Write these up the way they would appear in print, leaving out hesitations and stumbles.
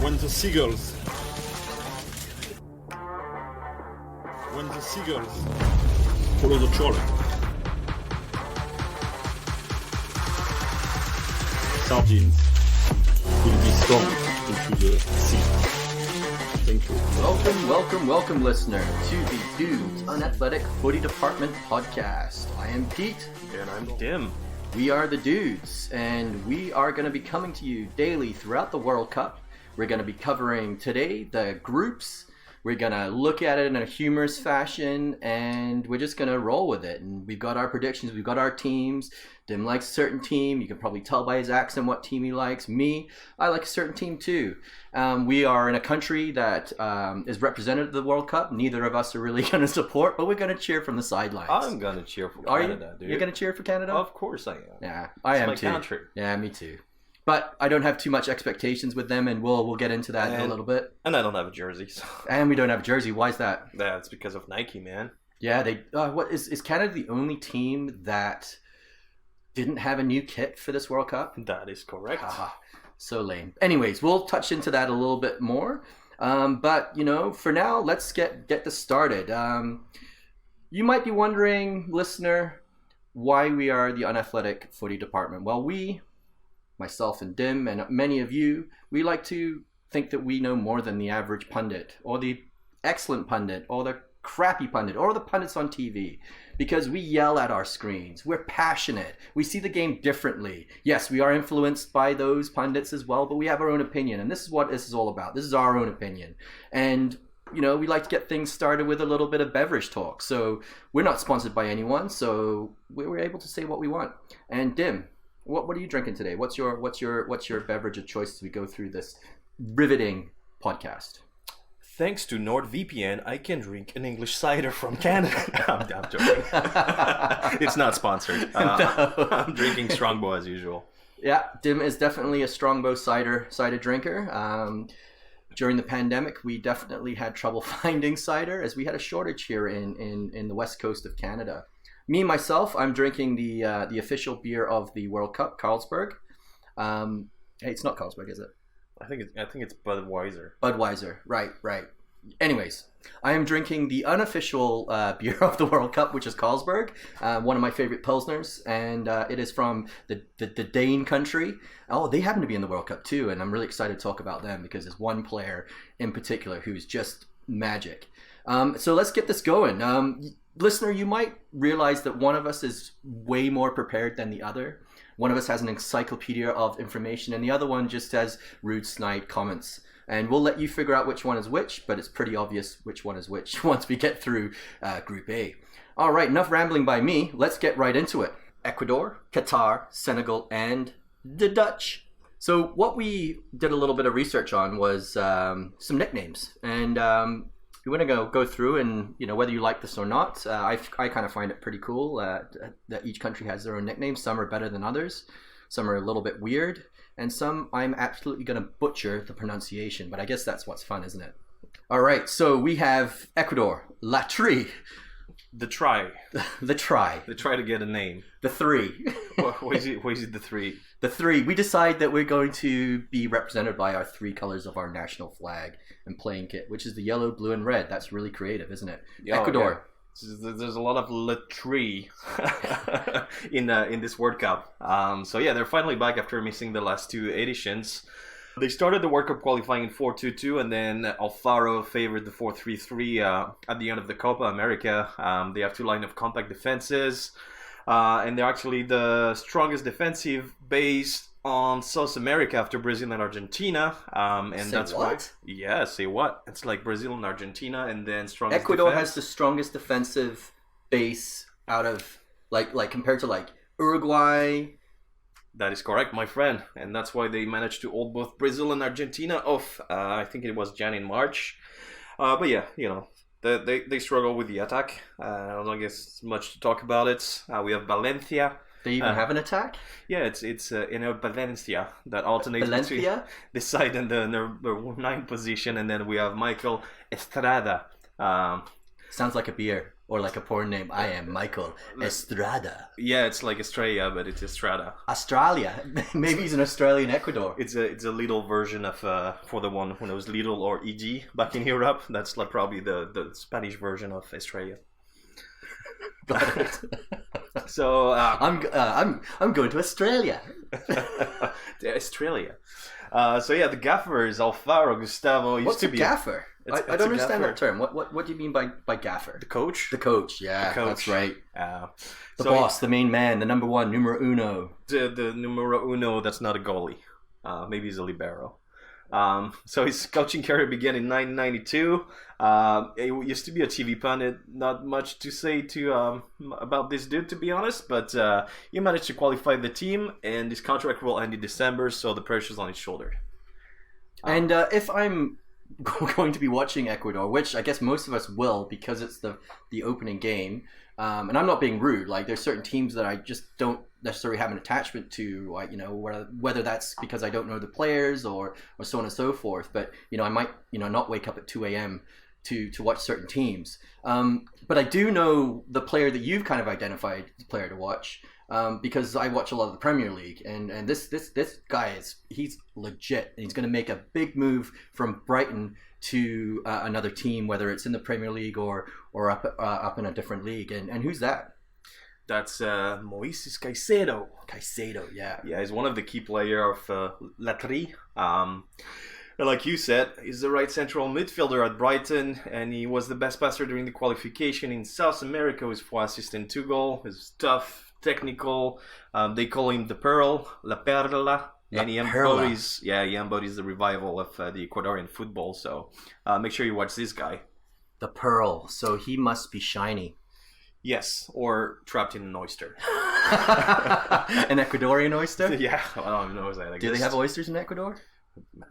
When the seagulls follow the trawler, sardines will be thrown into the sea. Thank you. Welcome, listener, to the Doods, Unathletic Footy Department podcast. I am Pete. And I'm Dim. We are the Doods, and we are going to be coming to you daily throughout the World Cup. We're going to be covering today the groups. We're going to look at it in a humorous fashion, and we're just going to roll with it. And we've got our predictions. We've got our teams. Dim likes a certain team. You can probably tell by his accent what team he likes. Me, I like a certain team too. We are in a country that is represented at the World Cup. Neither of us are really going to support, but we're going to cheer from the sidelines. I'm going to cheer for Canada, dude. You're going to cheer for Canada? Of course I am. Yeah, I am too. It's my country. Yeah, me too. But I don't have too much expectations with them, and we'll get into that in a little bit. And I don't have a jersey. So. And we don't have a jersey. Why is that? That's because of Nike, man. Yeah, they. What is Canada the only team that didn't have a new kit for this World Cup? That is correct. So lame. Anyways, we'll touch into that a little bit more. But for now, let's get this started. You might be wondering, listener, why we are the Unathletic Footy Department. Well, myself and Dim and many of you, we like to think that we know more than the average pundit or the excellent pundit or the crappy pundit or the pundits on TV, because we yell at our screens. We're passionate. We see the game differently. Yes, we are influenced by those pundits as well, but we have our own opinion, and this is what this is all about. This is our own opinion. And we like to get things started with a little bit of beverage talk. So we're not sponsored by anyone, so we're able to say what we want. And Dim, what are you drinking today? What's your beverage of choice as we go through this riveting podcast? Thanks to NordVPN, I can drink an English cider from Canada. I'm joking. It's not sponsored. No. I'm drinking Strongbow as usual. Yeah, Dim is definitely a Strongbow cider drinker. During the pandemic, we definitely had trouble finding cider as we had a shortage here in the west coast of Canada. Me, myself, I'm drinking the official beer of the World Cup, Carlsberg. Hey, it's not Carlsberg, is it? I think it's Budweiser. Budweiser, right. Anyways, I am drinking the unofficial beer of the World Cup, which is Carlsberg, one of my favorite Pilsners, and it is from the Dane country. Oh, they happen to be in the World Cup too, and I'm really excited to talk about them because there's one player in particular who's just magic. So let's get this going. Listener, you might realize that one of us is way more prepared than the other. One of us has an encyclopedia of information, and the other one just has rude, snide comments. And we'll let you figure out which one is which, but it's pretty obvious which one is which once we get through Group A. All right, enough rambling by me. Let's get right into it. Ecuador, Qatar, Senegal, and the Dutch. So what we did a little bit of research on was some nicknames, and we're going to go through, and whether you like this or not, I kind of find it pretty cool that each country has their own nicknames. Some are better than others, some are a little bit weird, and some I'm absolutely going to butcher the pronunciation, but I guess that's what's fun, isn't it? All right, so we have Ecuador, La Tri. The try. The try. They try to get a name. The three. Why is it the three? The three. We decide that we're going to be represented by our three colors of our national flag and playing kit, which is the yellow, blue, and red. That's really creative, isn't it? Oh, Ecuador. Yeah. There's a lot of latree in this World Cup. So yeah, they're finally back after missing the last two editions. They started the World Cup qualifying in 4-2-2, and then Alfaro favored the 4-3-3 at the end of the Copa America. They have two line of compact defenses, and they're actually the strongest defensive base on South America after Brazil and Argentina. And say that's what? why. Yeah, say what? It's like Brazil and Argentina, and then strongest. Ecuador defense. has the strongest defensive base out of like compared to like Uruguay. That is correct, my friend, and that's why they managed to hold both Brazil and Argentina off. I think it was Jan in March, but yeah, they struggle with the attack. I don't guess much to talk about it. We have Valencia. They even have an attack? Yeah, it's Valencia that alternates Valencia? between the side and the number 9 position, and then we have Michael Estrada. Sounds like a beer. Or like a porn name, I am Michael Estrada. Yeah, it's like Estrella, but it's Estrada. Australia. Maybe he's an Australian Ecuador. It's a little version of for the one when it was Lidl or EG back in Europe. That's like probably the Spanish version of Estrella. Got it. So I'm going to Australia. to Australia. So yeah, the gaffer is Alfaro Gustavo. What's a gaffer? I don't understand gaffer. that term. What do you mean by gaffer? The coach. The coach. Yeah, The coach. that's right. The So boss, the main man, the number one, numero uno. the numero uno. That's not a goalie. Maybe he's a libero. So his coaching career began in 1992. It used to be a TV pundit. Not much to say about this dude, to be honest. But he managed to qualify the team, and his contract will end in December, so the pressure's on his shoulder. And if I'm going to be watching Ecuador, which I guess most of us will because it's the opening game, and I'm not being rude. Like there's certain teams that I just don't necessarily have an attachment to, like, whether that's because I don't know the players or so on and so forth. But I might not wake up at 2 a.m. to watch certain teams. But I do know the player that you've kind of identified the player to watch. Because I watch a lot of the Premier League, and this guy he's legit, and he's going to make a big move from Brighton to another team, whether it's in the Premier League or up in a different league. And who's that? That's Moises Caicedo. Caicedo, yeah. Yeah, he's one of the key players of Latri. Like you said, he's the right central midfielder at Brighton, and he was the best passer during the qualification in South America with 4 assists and 2 goals. He's tough, technical. They call him the Pearl, La Perla. And he embodies the revival of the Ecuadorian football. So make sure you watch this guy. The Pearl. So he must be shiny. Yes, or trapped in an oyster. An Ecuadorian oyster? Yeah, I don't know. Do they have oysters in Ecuador?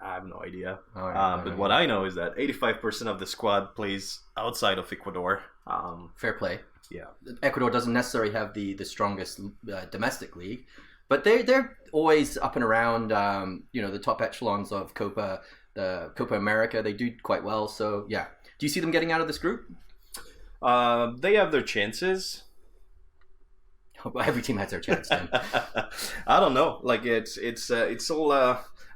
I have no idea. But what I know is that 85% of the squad plays outside of Ecuador. Fair play. Yeah, Ecuador doesn't necessarily have the strongest domestic league, but they're always up and around. The top echelons of Copa America. They do quite well. So yeah, do you see them getting out of this group? They have their chances. Every team has their chance, Tim. I don't know. Like it's all.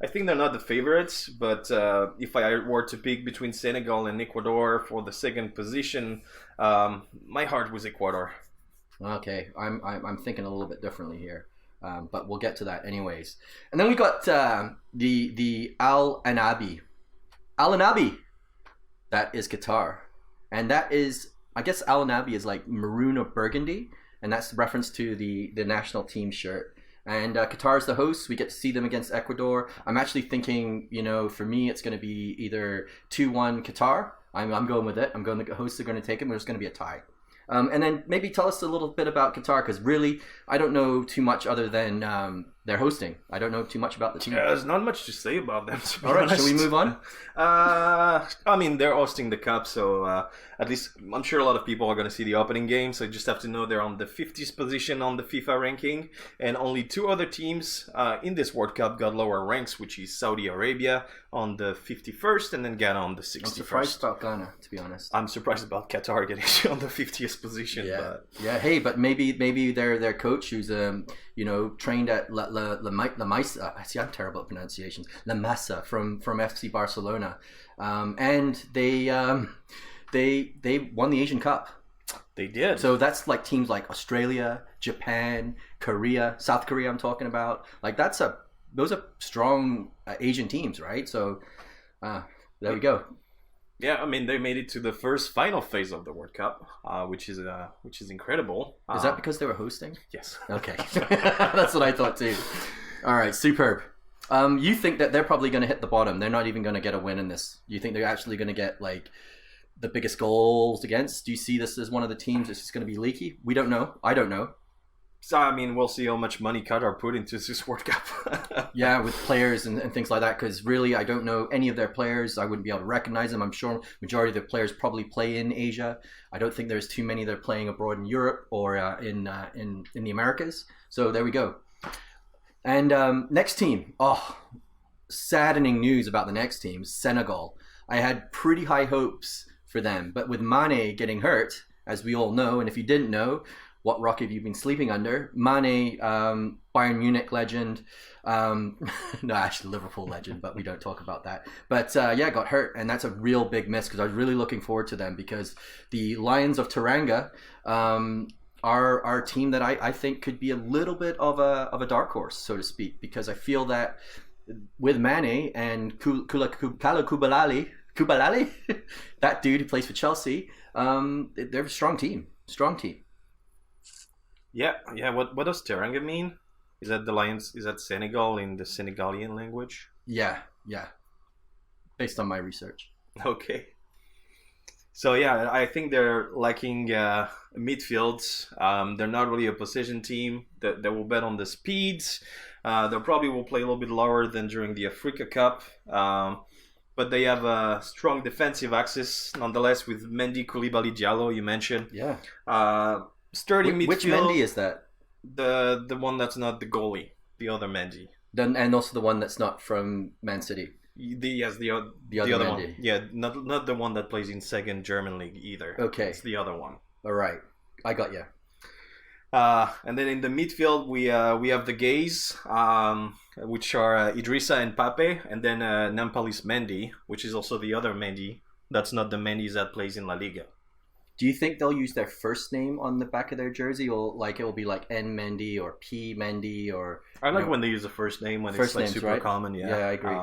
I think they're not the favorites, but if I were to pick between Senegal and Ecuador for the second position, my heart was Ecuador. Okay, I'm thinking a little bit differently here, but we'll get to that anyways. And then we got the Al Anabi. Al Anabi, that is Qatar, and that is, I guess Al Anabi is like maroon or burgundy, and that's reference to the national team shirt. And Qatar is the host. We get to see them against Ecuador. I'm actually thinking, for me, it's going to be either 2-1 Qatar. I'm going with it. I'm going. The hosts are going to take it. There's going to be a tie. And then maybe tell us a little bit about Qatar, because really, I don't know too much other than they're hosting. I don't know too much about the team. Yeah, there's not much to say about them. All right, shall we move on? I mean, they're hosting the cup, so at least I'm sure a lot of people are going to see the opening game. So you just have to know they're on the 50th position on the FIFA ranking, and only 2 other teams in this World Cup got lower ranks, which is Saudi Arabia on the 51st, and then Ghana on the 61st. I'm surprised about Ghana, to be honest. I'm surprised about Qatar getting on the 50th position. Yeah, but... yeah. Hey, but maybe their coach, who's trained at La Masia. See, I'm terrible at pronunciations. La Masia from FC Barcelona, and they won the Asian Cup. They did. So that's like teams like Australia, Japan, Korea, South Korea. I'm talking about. Like those are strong Asian teams, right? So there we go. Yeah, I mean, they made it to the first final phase of the World Cup, which is incredible. Is that because they were hosting? Yes. Okay, that's what I thought too. All right, superb. You think that they're probably going to hit the bottom? They're not even going to get a win in this. You think they're actually going to get like the biggest goals against? Do you see this as one of the teams that's just going to be leaky? We don't know. I don't know. So, I mean, we'll see how much money Qatar put into this World Cup. Yeah, with players and things like that, because really, I don't know any of their players. I wouldn't be able to recognize them. I'm sure majority of their players probably play in Asia. I don't think there's too many that are playing abroad in Europe or in the Americas. So there we go. And next team. Oh, saddening news about the next team, Senegal. I had pretty high hopes for them, but with Mane getting hurt, as we all know, and if you didn't know, what rock have you been sleeping under? Mane, Bayern Munich legend, no, actually Liverpool legend, but we don't talk about that. But got hurt, and that's a real big miss because I was really looking forward to them because the Lions of Teranga are a team that I think could be a little bit of a dark horse, so to speak, because I feel that with Mane and Kubalali, that dude who plays for Chelsea, they're a strong team. Yeah. What does Teranga mean? Is that the Lions? Is that Senegal in the Senegalian language? Yeah. Based on my research. Okay. So yeah, I think they're lacking midfield. They're not really a possession team. They will bet on the speeds. They probably will play a little bit lower than during the Africa Cup. But they have a strong defensive axis nonetheless with Mendy, Koulibaly, Diallo. You mentioned. Yeah. Sturdy midfield. Which Mendy is that? The one that's not the goalie, the other Mendy. And also the one that's not from Man City. The other Mendy. one. Yeah, not the one that plays in second German league either. Okay. It's the other one. All right. I got you. And then in the midfield, we have the Gays, which are Idrissa and Pape, and then Nampalys Mendy, which is also the other Mendy. That's not the Mendy that plays in La Liga. Do you think they'll use their first name on the back of their jersey, or like it will be like N Mendy or P Mendy or? I like when they use the first name when first it's like names, super right? common. Yeah, I agree.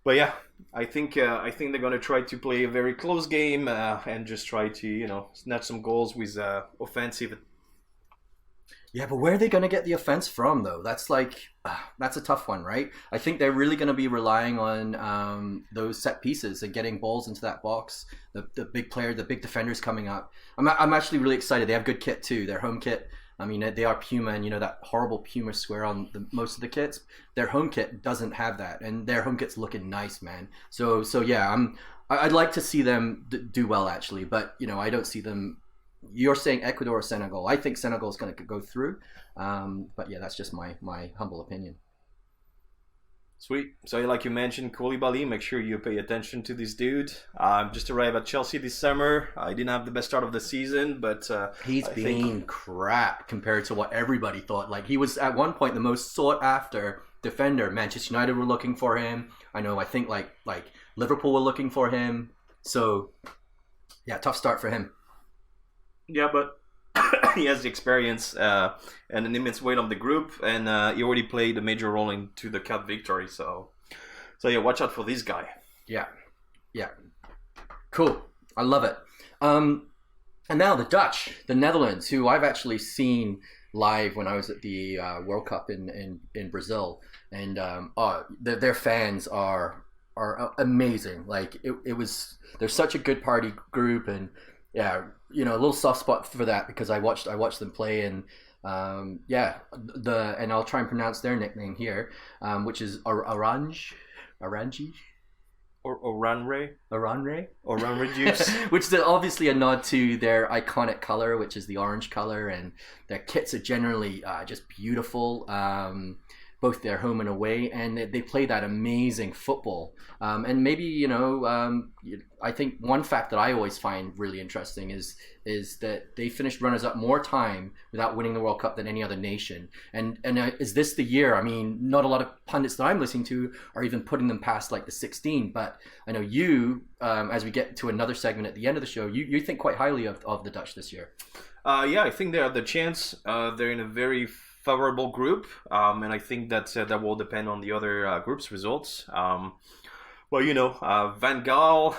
But yeah, I think they're gonna try to play a very close game and just try to snatch some goals with offensive. Yeah, but where are they going to get the offense from, though? That's that's a tough one, right? I think they're really going to be relying on those set pieces and getting balls into that box. The big player, the big defenders coming up. I'm actually really excited. They have good kit too. Their home kit. I mean, they are Puma, and that horrible Puma square on most of the kits. Their home kit doesn't have that, and their home kit's looking nice, man. So yeah, I'd like to see them do well actually, but I don't see them. You're saying Ecuador or Senegal. I think Senegal is going to go through. But yeah, that's just my humble opinion. Sweet. So like you mentioned, Koulibaly, make sure you pay attention to this dude. Just arrived at Chelsea this summer. I didn't have the best start of the season, but he's been crap compared to what everybody thought. Like he was at one point the most sought after defender. Manchester United were looking for him. I think like Liverpool were looking for him. So yeah, tough start for him. Yeah, but he has the experience and an immense weight on the group, and he already played a major role into the cup victory. So yeah, watch out for this guy. Yeah, cool. I love it. And now the Dutch, the Netherlands, who I've actually seen live when I was at the World Cup in Brazil, and their fans are amazing. Like it was, they're such a good party group, and yeah, a little soft spot for that because I watched them play, and and I'll try and pronounce their nickname here, which is Orange or Oranre juice, which is obviously a nod to their iconic color, which is the orange color, and their kits are generally just beautiful. Both their home and away, and they play that amazing football. And maybe I think one fact that I always find really interesting is that they finished runners up more time without winning the World Cup than any other nation. And is this the year? I mean, not a lot of pundits that I'm listening to are even putting them past like the 16. But I know you, as we get to another segment at the end of the show, you think quite highly of the Dutch this year. Yeah, I think they have the chance. They're in a very favorable group, and I think that will depend on the other group's results. Van Gaal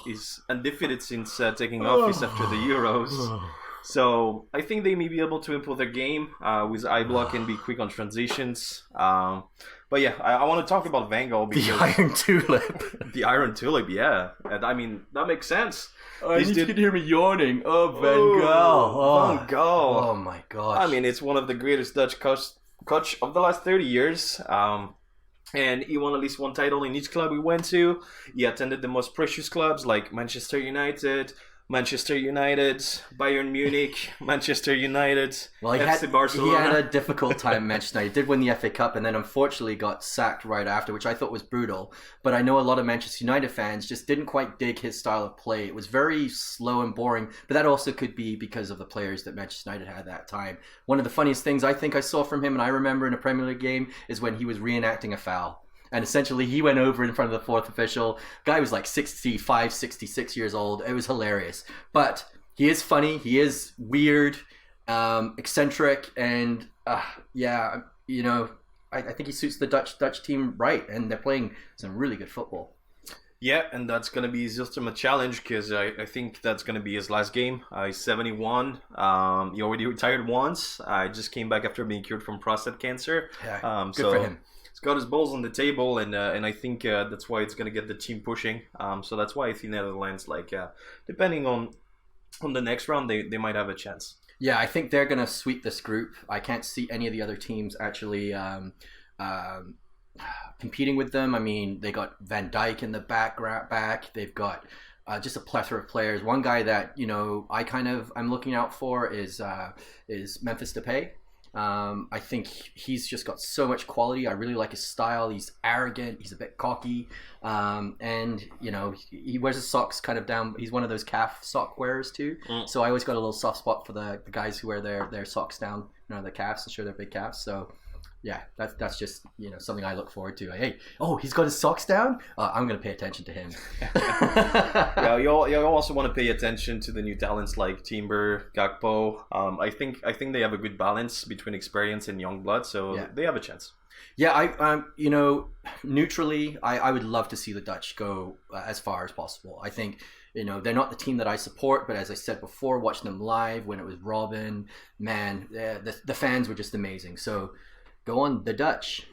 is undefeated since taking office after the Euros. So I think they may be able to improve their game with eye block and be quick on transitions. But yeah, I want to talk about Van Gaal because the Iron Tulip. The Iron Tulip, yeah. And I mean, that makes sense. You can hear me yawning. Oh, Van Gaal. Van Gaal. Oh my gosh. I mean, it's one of the greatest Dutch coach of the last 30 years. And he won at least one title in each club he went to. He attended the most precious clubs like Manchester United, Manchester United, Bayern Munich, Manchester United, Well, FC Barcelona. He had a difficult time at Manchester United. He did win the FA Cup and then unfortunately got sacked right after, which I thought was brutal. But I know a lot of Manchester United fans just didn't quite dig his style of play. It was very slow and boring, but that also could be because of the players that Manchester United had at that time. One of the funniest things I think I saw from him, and I remember in a Premier League game, is when he was reenacting a foul. And essentially, he went over in front of the fourth official. Guy was like 65, 66 years old. It was hilarious. But he is funny. He is weird, eccentric. And yeah, you know, I think he suits the Dutch team right. And they're playing some really good football. Yeah, and that's going to be his ultimate challenge because I think that's going to be his last game. He's 71. He already retired once. I just came back after being cured from prostate cancer. Yeah, good for him. He's got his balls on the table, and I think that's why it's going to get the team pushing. So that's why I think Netherlands, depending on the next round, they might have a chance. Yeah, I think they're going to sweep this group. I can't see any of the other teams actually competing with them. I mean, they got Van Dijk in the back. They've got just a plethora of players. One guy that, you know, I'm looking out for is Memphis Depay. I think he's just got so much quality. I really like his style. He's arrogant. He's a bit cocky. And, you know, he wears his socks kind of down. He's one of those calf sock wearers too. So I always got a little soft spot for the guys who wear their socks down, you know, the calves to show their big calves. So yeah, that's just, you know, something I look forward to. Hey, he's got his socks down? I'm going to pay attention to him. Yeah, you also want to pay attention to the new talents like Timber, Gakpo. I think they have a good balance between experience and young blood, so yeah, they have a chance. Yeah, you know, neutrally, I would love to see the Dutch go as far as possible. I think, you know, they're not the team that I support, but as I said before, watching them live when it was Robin, man, the fans were just amazing. So go on, the Dutch.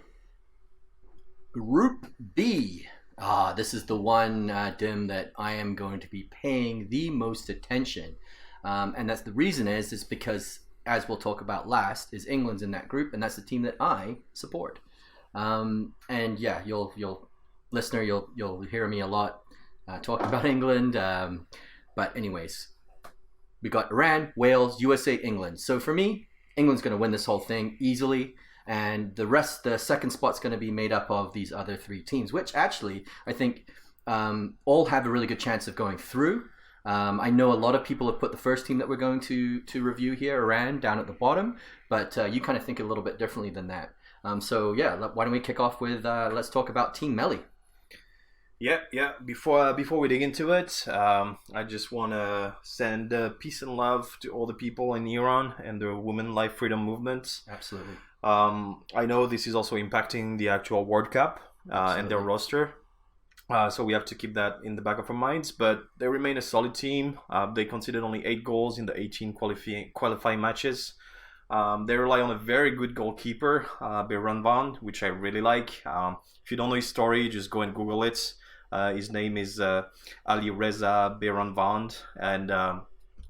Group B. This is the one, Dim, that I am going to be paying the most attention. And that's the reason is because, as we'll talk about last, is England's in that group, and that's the team that I support. And yeah, you'll hear me a lot talking about England. But anyways, we got Iran, Wales, USA, England. So for me, England's going to win this whole thing easily. And the second spot's going to be made up of these other three teams, which actually I think all have a really good chance of going through. I know a lot of people have put the first team that we're going to review here, Iran, down at the bottom, but you kind of think a little bit differently than that. So yeah, why don't we kick off with let's talk about Team Melli. Yeah. Before we dig into it, I just want to send peace and love to all the people in Iran and the Women Life Freedom Movement. Absolutely. I know this is also impacting the actual World Cup and their roster. So we have to keep that in the back of our minds. But they remain a solid team. They conceded only 8 goals in the 18 qualifying matches. They rely on a very good goalkeeper, Beran Van, which I really like. If you don't know his story, just go and Google it. His name is Ali Reza Beran Van, and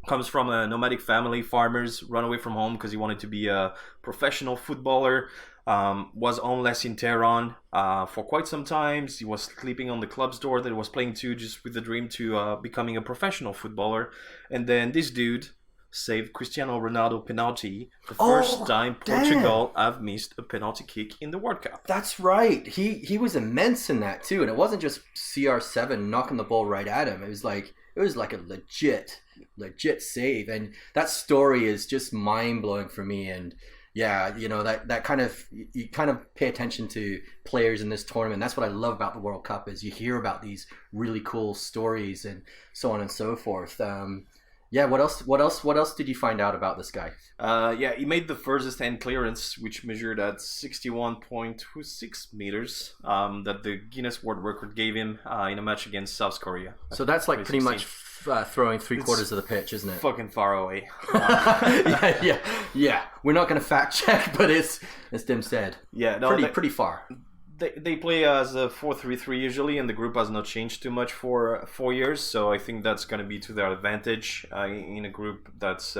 comes from a nomadic family, farmers, run away from home because he wanted to be a professional footballer. Was homeless in Tehran for quite some time. He was sleeping on the club's door that he was playing to, just with the dream to becoming a professional footballer. And then this dude saved Cristiano Ronaldo penalty the first time Portugal have missed a penalty kick in the World Cup. That's right. He was immense in that too, and it wasn't just CR7 knocking the ball right at him. It was like a legit save, and that story is just mind-blowing for me. And yeah, you know, that kind of, you kind of pay attention to players in this tournament. That's what I love about the World Cup, is you hear about these really cool stories and so on and so forth. Yeah, what else did you find out about this guy? Yeah, he made the furthest end clearance, which measured at 61.26 meters, that the Guinness World Record gave him in a match against South Korea. So that's like pretty much throwing 3/4 of the pitch, isn't it? Fucking far away. Yeah. We're not going to fact check, but it's, as Dim said, pretty far. They play as a 4-3-3 usually, and the group has not changed too much for 4 years, so I think that's going to be to their advantage in a group that's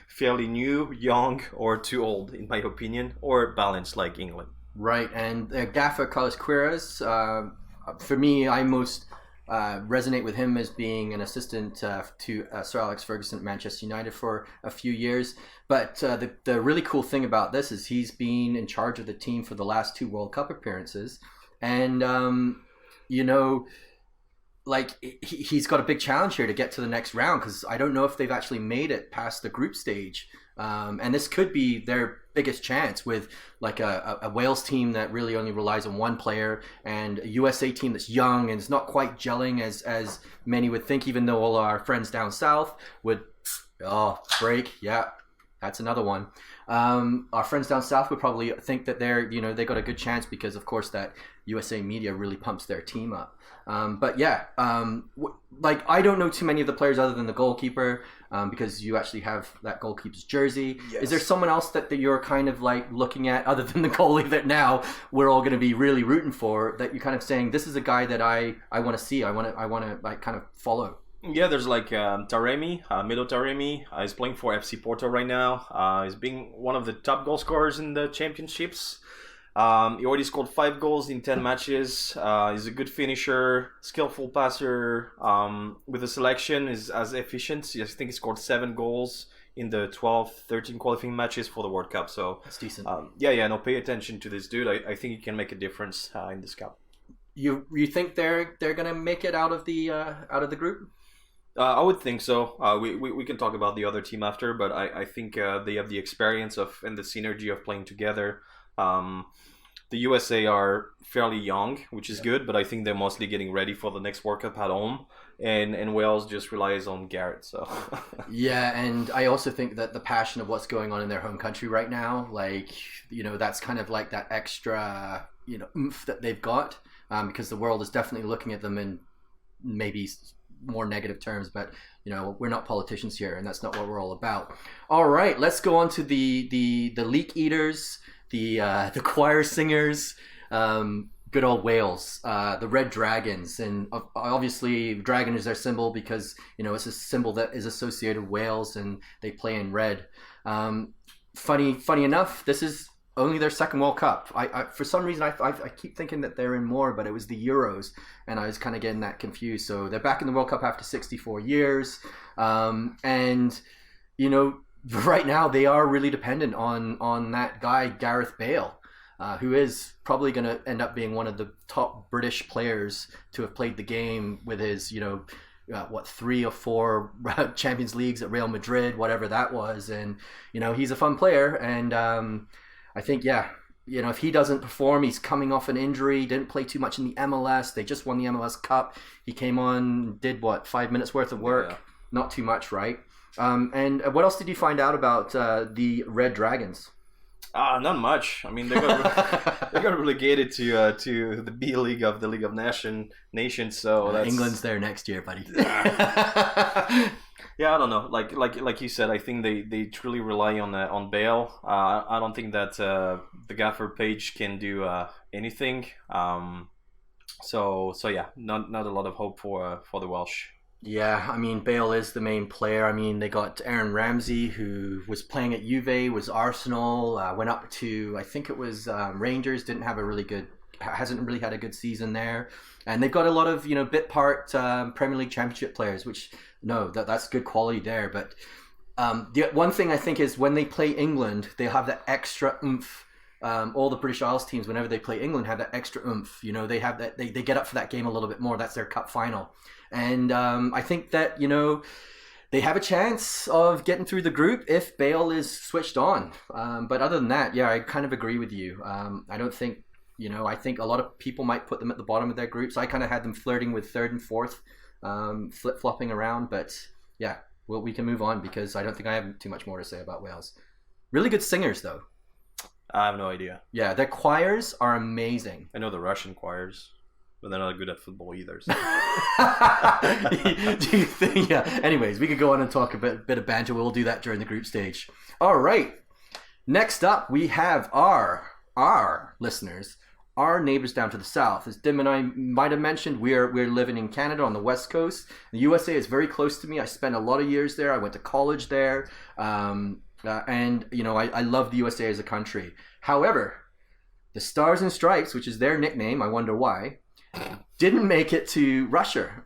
fairly new, young, or too old, in my opinion, or balanced like England. Right, and Gaffer Carlos Queiroz, for me, I most resonate with him as being an assistant to Sir Alex Ferguson at Manchester United for a few years. But the really cool thing about this is he's been in charge of the team for the last 2 World Cup appearances. And, he's got a big challenge here to get to the next round, because I don't know if they've actually made it past the group stage. And this could be their biggest chance with like a Wales team that really only relies on one player, and a USA team that's young and is not quite gelling as many would think, even though all our friends down south would break. Yeah, that's another one. Our friends down south would probably think that they got a good chance because, of course, that USA media really pumps their team up. I don't know too many of the players other than the goalkeeper, because you actually have that goalkeeper's jersey. Yes. Is there someone else that you're kind of like looking at other than the goalie that now we're all going to be really rooting for, that you're kind of saying, this is a guy that I want to see, I want to like kind of follow? Yeah, there's like Taremi, Milo Taremi. He's playing for FC Porto right now. He's being one of the top goal scorers in the championships. He already scored 5 goals in 10 matches. He's a good finisher, skillful passer. With the selection, is as efficient. I think he scored 7 goals in the 13 qualifying matches for the World Cup. So that's decent. Pay attention to this dude. I think he can make a difference in this cup. You think they're gonna make it out of the group? I would think so. We can talk about the other team after, but I think they have the experience and the synergy of playing together. The USA are fairly young, which is good, but I think they're mostly getting ready for the next World Cup at home, and Wales just relies on Garrett. So yeah, and I also think that the passion of what's going on in their home country right now, that's kind of like that extra oomph that they've got, because the world is definitely looking at them in maybe more negative terms, but we're not politicians here, and that's not what we're all about. All right, let's go on to the leek eaters, the choir singers, good old Wales, the Red Dragons. And obviously dragon is their symbol because it's a symbol that is associated with Wales, and they play in red. Funny enough, this is only their second World Cup. I for some reason I keep thinking that they're in more, but it was the Euros, and I was kind of getting that confused. So they're back in the World Cup after 64 years, and right now they are really dependent on that guy Gareth Bale, who is probably going to end up being one of the top British players to have played the game with his 3 or 4 Champions Leagues at Real Madrid, whatever that was, and he's a fun player, and I think if he doesn't perform, he's coming off an injury, didn't play too much in the MLS. They just won the MLS Cup. He came on, did 5 minutes worth of work, not too much, right? And what else did you find out about the Red Dragons? Not much. I mean, they got relegated to the B League of the League of Nations. So that's... England's there next year, buddy. Yeah, I don't know. Like you said, I think they truly rely on Bale. I don't think that the gaffer Page can do anything. So yeah, not a lot of hope for the Welsh. Yeah, I mean, Bale is the main player. I mean, they got Aaron Ramsey, who was playing at Juve, was Arsenal, went up to, I think it was Rangers, hasn't really had a good season there. And they've got a lot of, bit part Premier League Championship players, which, that's good quality there. But the one thing I think is when they play England, they have that extra oomph. All the British Isles teams, whenever they play England, have that extra oomph. They have that. They get up for that game a little bit more. That's their cup final, and I think that they have a chance of getting through the group if Bale is switched on. But other than that, I kind of agree with you. I don't think I think a lot of people might put them at the bottom of their groups. I kind of had them flirting with 3rd and 4th, flip flopping around. But we can move on because I don't think I have too much more to say about Wales. Really good singers though. I have no idea. Yeah, their choirs are amazing. I know the Russian choirs, but they're not good at football either. So. Do you think? Yeah. Anyways, we could go on and talk a bit of banter. We'll do that during the group stage. All right. Next up, we have our listeners, our neighbors down to the south. As Dim and I might have mentioned, we're living in Canada on the West Coast. The USA is very close to me. I spent a lot of years there. I went to college there. And I love the USA as a country. However, the Stars and Stripes, which is their nickname, I wonder why, didn't make it to Russia.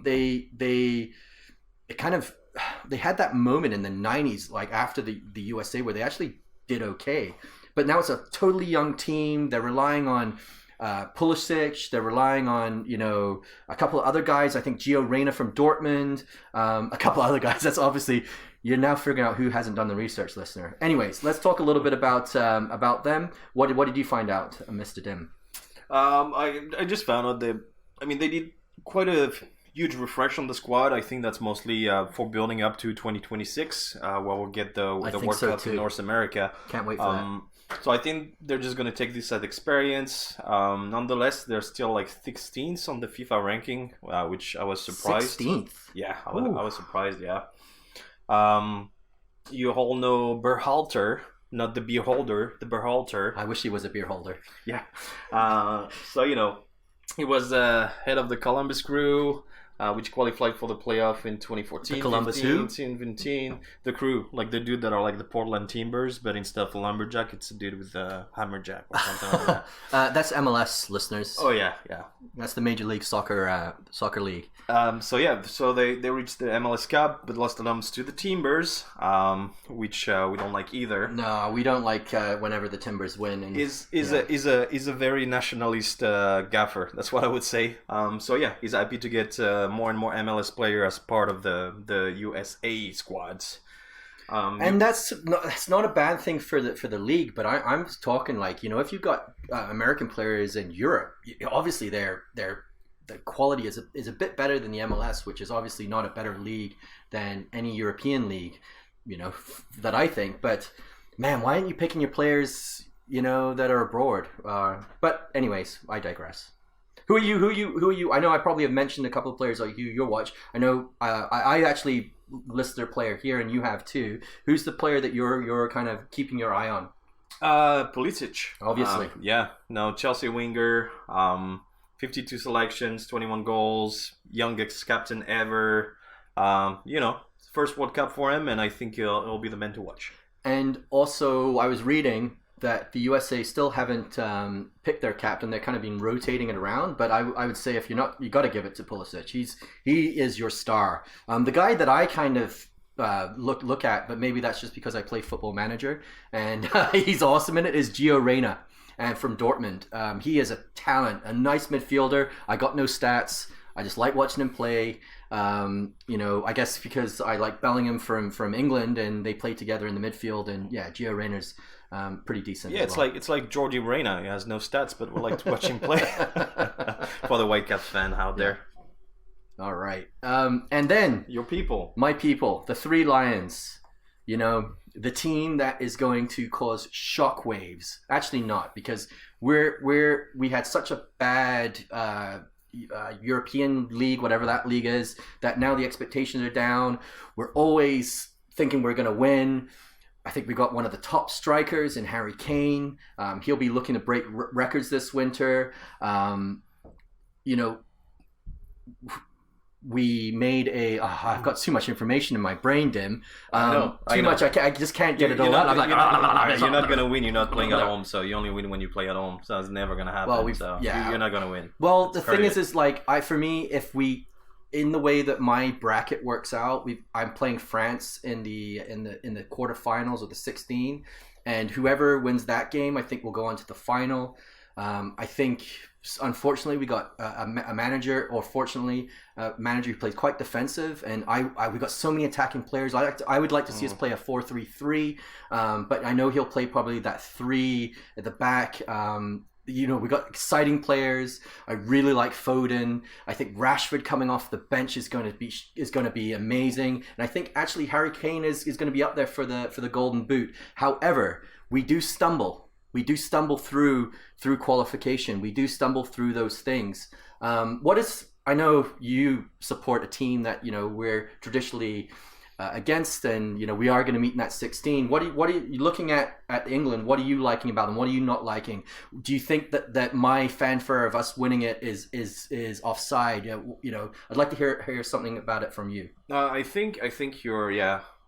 They had that moment in the 90s, like after the USA, where they actually did okay. But now it's a totally young team. They're relying on Pulisic. They're relying on, a couple of other guys. I think Gio Reyna from Dortmund. A couple of other guys. That's obviously, you're now figuring out who hasn't done the research, listener. Anyways, let's talk a little bit about them. What did you find out, Mr. Dim? I just found out they did quite a huge refresh on the squad. I think that's mostly for building up to 2026, where we'll get the World Cup in North America. Can't wait for that. So I think they're just going to take this as experience. Nonetheless, they're still like 16th on the FIFA ranking, which I was surprised. 16th? Yeah, I was surprised, yeah. You all know Berhalter, not the beer holder, the Berhalter. I wish he was a beer holder. Yeah. So, he was head of the Columbus Crew, which qualified for the playoff in 2014. The Columbus 15, the Crew, like the dude that are like the Portland Timbers, but instead of a lumberjack, it's a dude with a hammerjack or something like that. That's MLS, listeners. Oh, yeah. That's the Major League Soccer league. So they reached the MLS Cup, but lost the lumps to the Timbers, which we don't like either. No, we don't like whenever the Timbers win. And is a very nationalist gaffer. That's what I would say. He's happy to get more and more MLS players as part of the USA squads. And that's not a bad thing for the league, but I'm talking like, if you've got American players in Europe, obviously the quality is a bit better than the MLS, which is obviously not a better league than any European league, that I think. But man, why aren't you picking your players, that are abroad? But anyways, I digress. Who are you? I know I probably have mentioned a couple of players like your watch. I know I actually listed their player here, and you have too. Who's the player that you're kind of keeping your eye on? Pulisic. Obviously. Chelsea winger. 52 selections, 21 goals, youngest captain ever. First World Cup for him, and I think it'll be the man to watch. And also, I was reading that the USA still haven't picked their captain. They're kind of been rotating it around, but I would say if you're not, you got to give it to Pulisic. He is your star. The guy that I kind of look at, but maybe that's just because I play Football Manager, and he's awesome in it, is Gio Reyna. And from Dortmund, he is a talent, a nice midfielder. I got no stats. I just like watching him play. I guess because I like Bellingham from England, and they play together in the midfield. And yeah, Gio Reyna's pretty decent. Yeah, it's like Jordi Reyna. He has no stats, but we like to watch him play. For the Whitecaps fan out there. All right, and then my people, the Three Lions. The team that is going to cause shockwaves. Actually not, because we had such a bad European league, whatever that league is, that now the expectations are down. We're always thinking we're going to win. I think we got one of the top strikers in Harry Kane. He'll be looking to break records this winter. We made I've got too much information in my brain, Dim. Too much. I just can't get it all out. I'm like, you're not going to win. You're not playing at home, so you only win when you play at home. So it's never going to happen. Well, you're not going to win. Well, the thing is like, for me, if we, in the way that my bracket works out, I'm playing France in the quarterfinals of the 16, and whoever wins that game, I think will go on to the final. I think, unfortunately, we got a manager, or fortunately, a manager who plays quite defensive, and we got so many attacking players. I would like to see us play a 4-3-3, but I know he'll play probably that 3 at the back. We got exciting players. I really like Foden. I think Rashford coming off the bench is going to be amazing, and I think actually Harry Kane is going to be up there for the Golden Boot. However, we do stumble. We do stumble through qualification. We do stumble through those things. I know you support a team that we're traditionally against, and we are going to meet in that 16. What are you looking at England? What are you liking about them? What are you not liking? Do you think that my fanfare of us winning it is offside? I'd like to hear something about it from you. I think you're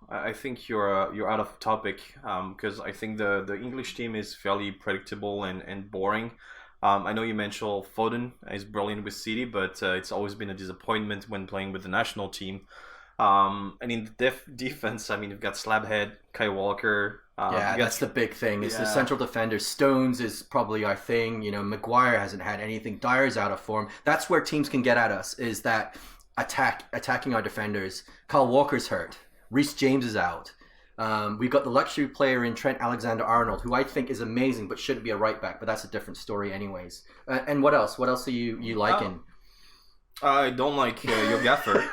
I think you're out of topic, because I think the English team is fairly predictable and boring. I know you mentioned Foden is brilliant with City, but it's always been a disappointment when playing with the national team. And in the defense, I mean, you've got Slabhead, Kai Walker. That's the big thing. It's the central defenders. Stones is probably our thing. You know, Maguire hasn't had anything. Dyer's out of form. That's where teams can get at us, is that attacking our defenders. Kyle Walker's hurt. Reece James is out. We've got the luxury player in Trent Alexander-Arnold, who I think is amazing, but shouldn't be a right back. But that's a different story, anyways. And what else? What else are you liking? I don't like your gaffer.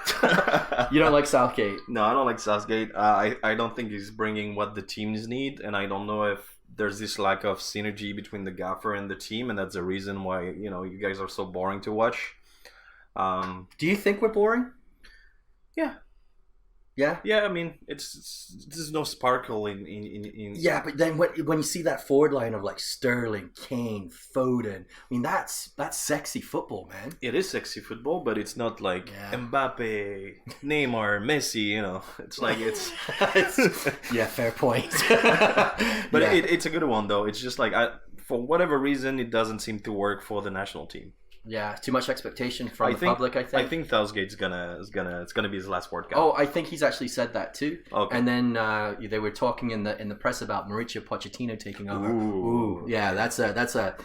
You don't like Southgate? No, I don't like Southgate. I don't think he's bringing what the teams need, and I don't know if there's this lack of synergy between the gaffer and the team, and that's the reason why you guys are so boring to watch. Do you think we're boring? Yeah. Yeah? Yeah, I mean, there's no sparkle in... Yeah, but then when you see that forward line of like Sterling, Kane, Foden, I mean, that's sexy football, man. It is sexy football, but it's not like Mbappe, Neymar, Messi, It's like it's... Yeah, fair point. But it's a good one, though. It's just like, for whatever reason, it doesn't seem to work for the national team. Yeah, too much expectation from the public, I think. I think Southgate's it's gonna be his last World Cup. Oh, I think he's actually said that too. Okay. And then they were talking in the press about Mauricio Pochettino taking over. Ooh. Yeah, that's a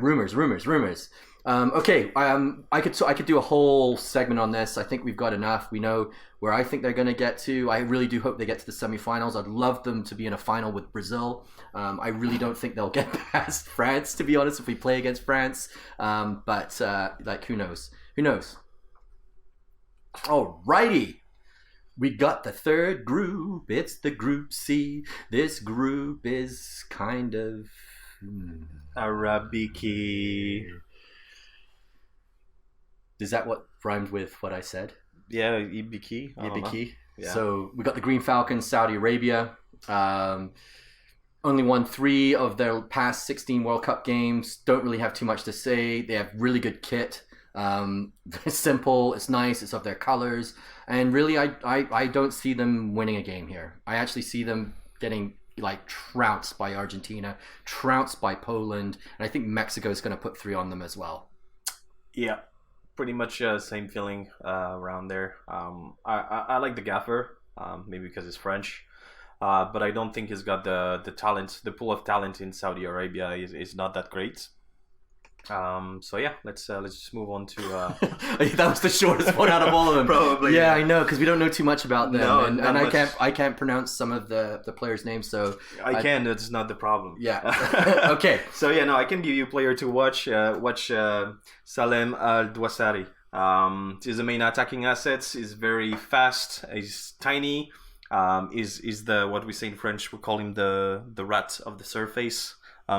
rumors. Okay, I could do a whole segment on this. I think we've got enough. We know where I think they're going to get to. I really do hope they get to the semifinals. I'd love them to be in a final with Brazil. I really don't think they'll get past France, to be honest, if we play against France. But who knows? Alrighty. We got the third group. It's the Group C. This group is kind of... Arabiki. Is that what rhymed with what I said? Yeah, Ibiki. Yeah. So we got the Green Falcons, Saudi Arabia. Only won 3 of their past 16 World Cup games. Don't really have too much to say. They have really good kit. It's simple. It's nice. It's of their colors. And really, I don't see them winning a game here. I actually see them getting trounced by Argentina, trounced by Poland, and I think Mexico is going to put 3 on them as well. Yeah. Pretty much same feeling around there. I like the gaffer, maybe because it's French, but I don't think he's got the talent. The pool of talent in Saudi Arabia is not that great. So yeah, let's just move on to. That was the shortest one out of all of them. Probably. Yeah, I know, because we don't know too much about them, No, and much. I can't pronounce some of the players' names, so I can. That's not the problem. Yeah. Okay. So yeah, no, I can give you a player to watch. Watch Salem Al Dwasari. He's the main attacking assets. He's very fast. He's tiny. Is the what we say in French? We call him the rat of the surface.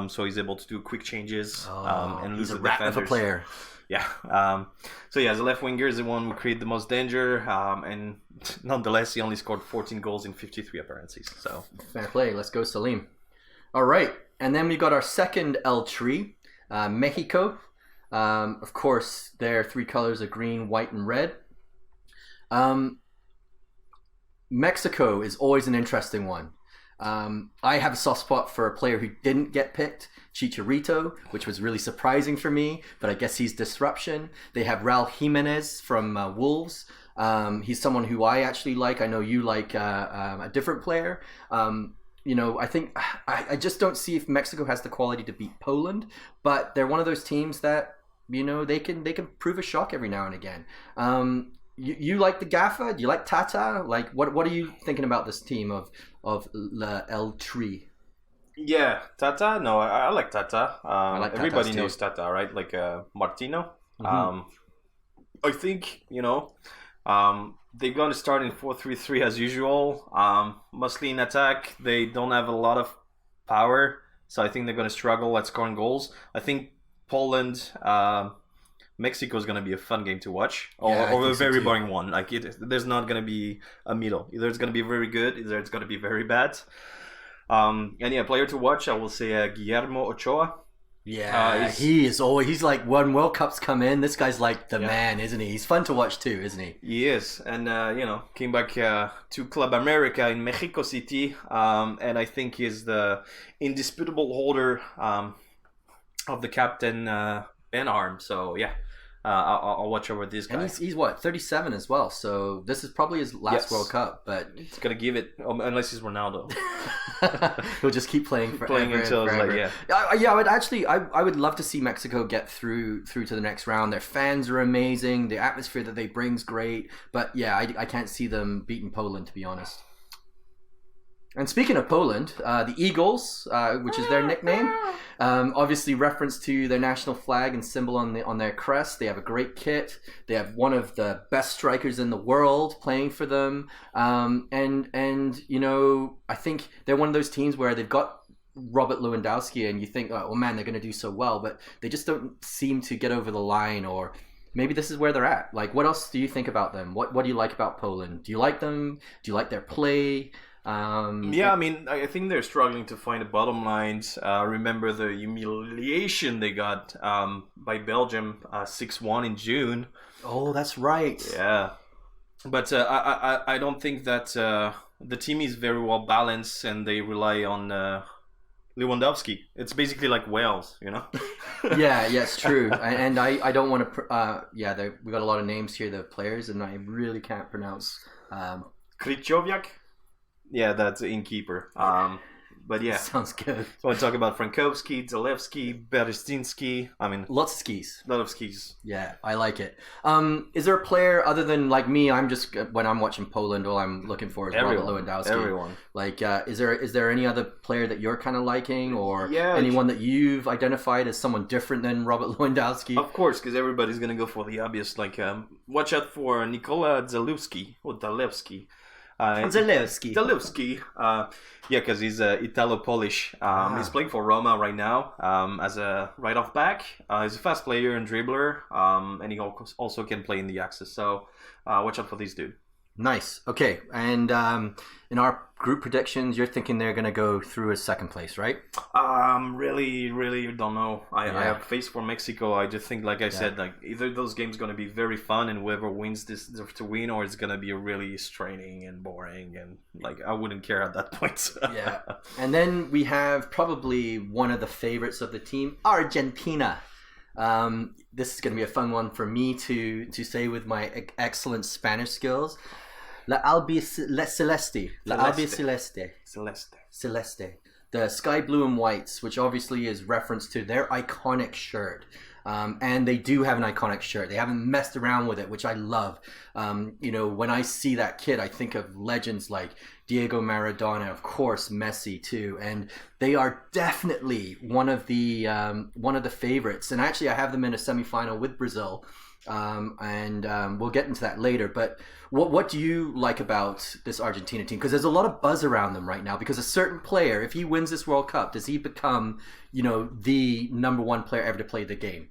So he's able to do quick changes and lose he's a the rat defenders. of a player. Yeah. So yeah, as a left winger is the one who created the most danger, and nonetheless, he only scored 14 goals in 53 appearances. So fair play. Let's go, Salim. All right, and then we got our second L tree, Mexico. Of course, their 3 colors are green, white, and red. Mexico is always an interesting one. I have a soft spot for a player who didn't get picked, Chicharito, which was really surprising for me, but I guess he's disruption. They have Raul Jimenez from Wolves. He's someone who I actually like. I know you like a different player. I think I just don't see if Mexico has the quality to beat Poland, but they're one of those teams that they can prove a shock every now and again. You like the Gaffa? Do you like Tata? Like, what are you thinking about this team of La El Tri? yeah, Tata. No, I like Tata. I like everybody Tatas knows too. Tata, right? Like Martino. Mm-hmm. I think they're going to start in 4-3-3 as usual. Mostly in attack. They don't have a lot of power, so I think they're going to struggle at scoring goals. I think Poland. Mexico is going to be a fun game to watch, or a very boring one. There's not going to be a middle. Either it's going to be very good, either it's going to be very bad. And yeah, player to watch, I will say Guillermo Ochoa. Yeah, he's like, when World Cups come in, this guy's like the man, isn't he? He's fun to watch too, isn't he? He is, and came back to Club America in Mexico City, and I think he's the indisputable holder of the captain and arm. So yeah, I'll watch over this guy. And he's what, 37 as well. So this is probably his last World Cup. But he's gonna give it, unless he's Ronaldo. He'll just keep playing forever. Playing until forever. I would love to see Mexico get through to the next round. Their fans are amazing. The atmosphere that they bring's great. But yeah, I can't see them beating Poland, to be honest. And speaking of Poland, the Eagles, which is their nickname, obviously reference to their national flag and symbol on their crest. They have a great kit. They have one of the best strikers in the world playing for them. And you know, I think they're one of those teams where they've got Robert Lewandowski, and you think, oh man, they're going to do so well, but they just don't seem to get over the line. Or maybe this is where they're at. Like, what else do you think about them? What do you like about Poland? Do you like them? Do you like their play? I mean, I think they're struggling to find the bottom lines. Remember the humiliation they got by Belgium 6-1 in June. Oh, that's right. Yeah. But I don't think that the team is very well balanced, and they rely on Lewandowski. It's basically like Wales, you know? yeah, it's true. And I don't want to... we got a lot of names here, the players, and I really can't pronounce... Krychowiak? Yeah, that's the innkeeper. But yeah. Sounds good. So I talk about Frankowski, Zalewski, Berezinski. I mean, lots of skis. A lot of skis. Yeah, I like it. Is there a player other than, like me, I'm just, when I'm watching Poland, all I'm looking for is Robert Lewandowski. Everyone. Like, is there any other player that you're kind of liking, or anyone that you've identified as someone different than Robert Lewandowski? Of course, because everybody's going to go for the obvious. Like, watch out for Nikola Zalewski, or Zalewski. Zalewski. Because he's Italo-Polish. He's playing for Roma right now as a right-off back. He's a fast player and dribbler, and he also can play in the axis. So watch out for this dude. Nice. Okay, and in our group predictions, you're thinking they're going to go through as second place, right? Really don't know. I have faith for Mexico. I just think, like I said, like either those games going to be very fun, and whoever wins this deserves to win, or it's going to be really straining and boring, and like I wouldn't care at that point. Yeah. And then we have probably one of the favorites of the team, Argentina. This is going to be a fun one for me to say with my excellent Spanish skills. La Albiceleste. The sky blue and whites, which obviously is reference to their iconic shirt. And they do have an iconic shirt. They haven't messed around with it, which I love. You know, when I see that kit, I think of legends like Diego Maradona, of course, Messi too, and they are definitely one of the favorites. And actually, I have them in a semifinal with Brazil, and we'll get into that later. But what do you like about this Argentina team? Because there's a lot of buzz around them right now. Because a certain player, if he wins this World Cup, does he become, you know, the number one player ever to play the game?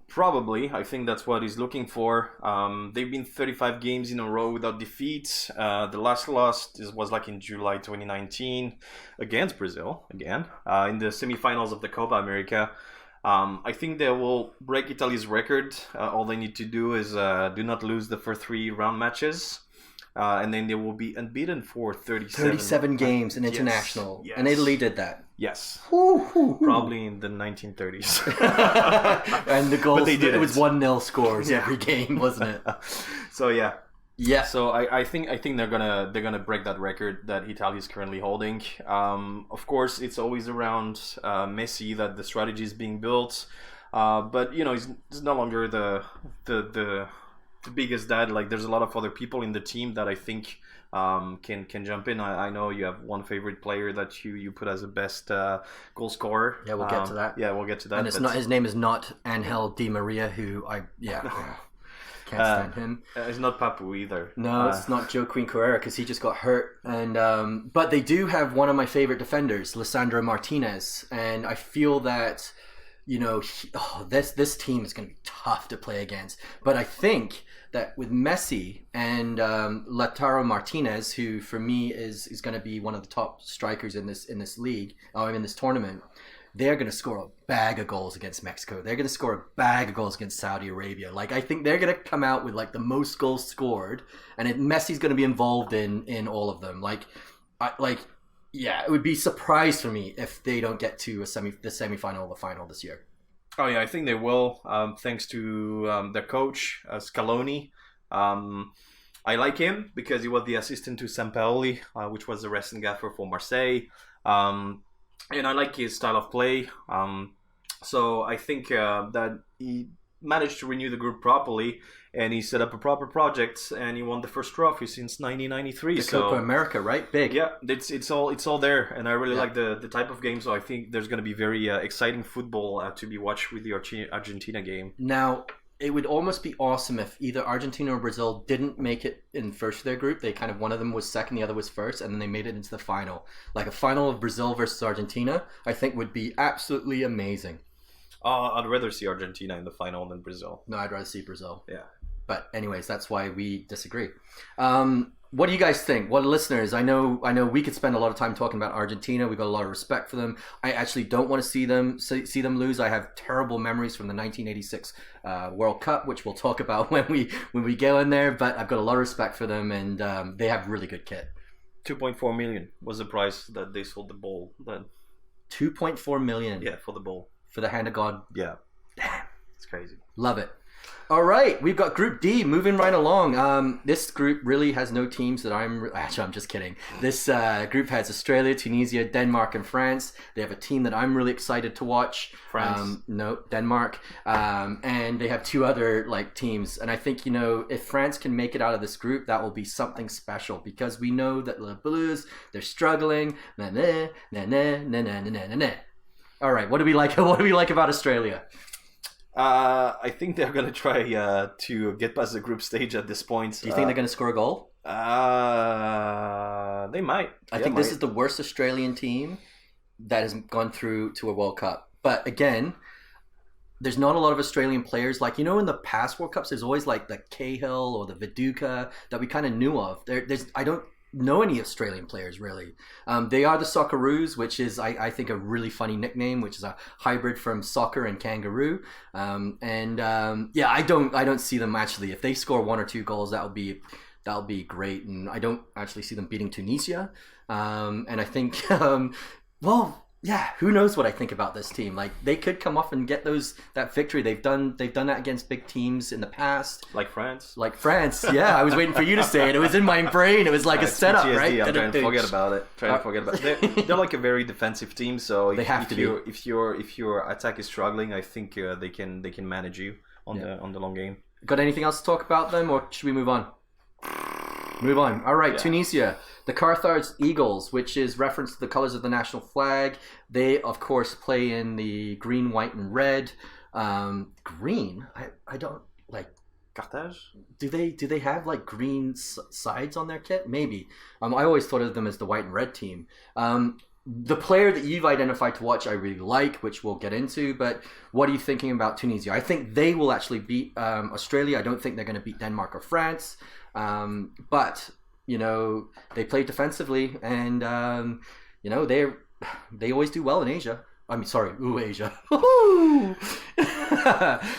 Probably. I think that's what he's looking for. They've been 35 games in a row without defeat. The last loss was like in July 2019 against Brazil again in the semifinals of the Copa America. I think they will break Italy's record. All they need to do is do not lose the first 3 round matches. And then they will be unbeaten for 37 games in international. Yes. And Italy did that. Yes. Woo. Probably in the 1930s. And the goals, it was 1-0 scores Yeah. every game, wasn't it? So yeah. Yeah. So I think they're gonna break that record that Italy is currently holding. Of course, it's always around Messi that the strategy is being built. But you know, he's no longer the biggest dad. Like, there's a lot of other people in the team that I think can jump in. I know you have one favorite player that you put as the best goal scorer. Yeah, we'll get to that. Yeah, we'll get to that. And it's not, his name is not Angel Di Maria, who can't stand him. It's not Papu either. No, it's not Joe Queen Carrera, because he just got hurt. And but they do have one of my favorite defenders, Lisandro Martinez, and I feel that, you know, this team is going to be tough to play against. But I think that with Messi and Lautaro Martinez, who for me is going to be one of the top strikers in this league, in this tournament, they're going to score a bag of goals against Mexico. They're going to score a bag of goals against Saudi Arabia. Like, I think they're going to come out with like the most goals scored, and Messi's going to be involved in all of them. Yeah, it would be a surprise for me if they don't get to the semi-final or the final this year. Oh yeah, I think they will. Thanks to their coach Scaloni. I like him because he was the assistant to Sampaoli, which was the wrestling gaffer for Marseille. And I like his style of play. So I think that he managed to renew the group properly, and he set up a proper project, and he won the first trophy since 1993. The Copa America, right? Big. Yeah, it's all there, and I really like the type of game. So I think there's going to be very exciting football to be watched with the Argentina game. Now, it would almost be awesome if either Argentina or Brazil didn't make it in first of their group. They kind of, one of them was second, the other was first, and then they made it into the final. Like a final of Brazil versus Argentina, I think would be absolutely amazing. I'd rather see Argentina in the final than Brazil. No, I'd rather see Brazil. Yeah. But anyways, that's why we disagree. What do you guys think? Well, listeners, I know we could spend a lot of time talking about Argentina. We've got a lot of respect for them. I actually don't want to see them lose. I have terrible memories from the 1986 World Cup, which we'll talk about when we go in there. But I've got a lot of respect for them, and they have really good kit. 2.4 million was the price that they sold the ball then. 2.4 million. Yeah, for the ball. For the hand of God. Yeah. Damn. It's crazy. Love it. All right, we've got Group D moving right along. This group really has no teams that actually, I'm just kidding. This group has Australia, Tunisia, Denmark, and France. They have a team that I'm really excited to watch. France. No, Denmark. And they have two other teams. And I think, if France can make it out of this group, that will be something special because we know that Les Bleus, they're struggling. All right, what do we like about Australia? I think they're going to try to get past the group stage at this point. Do you think they're going to score a goal? They might. I think this is the worst Australian team that has gone through to a World Cup. But again, there's not a lot of Australian players. In the past World Cups, there's always the Cahill or the Viduka that we kind of knew of. I don't know any Australian players really. They are the Socceroos, which is I think a really funny nickname, which is a hybrid from soccer and kangaroo. I don't see them actually. If they score one or two goals, that'll be great. And I don't actually see them beating Tunisia. And I think who knows what I think about this team? They could come off and get that victory. They've done that against big teams in the past. Like France. Yeah. I was waiting for you to say it. It was in my brain. It was like a setup, PTSD. right? I'm trying to forget about it. They're like a very defensive team. So if your attack is struggling, I think they can manage you on the long game. Got anything else to talk about them, or should we move on? Move on. All right, yeah. Tunisia, the Qatar Eagles, which is reference to the colors of the national flag. They, of course, play in the green, white, and red. Green? I don't like. Qatar? Do they have green sides on their kit? Maybe. I always thought of them as the white and red team. The player that you've identified to watch, I really like, which we'll get into. But what are you thinking about Tunisia? I think they will actually beat Australia. I don't think they're going to beat Denmark or France. But they play defensively, and they always do well in Asia. I mean, sorry, Asia.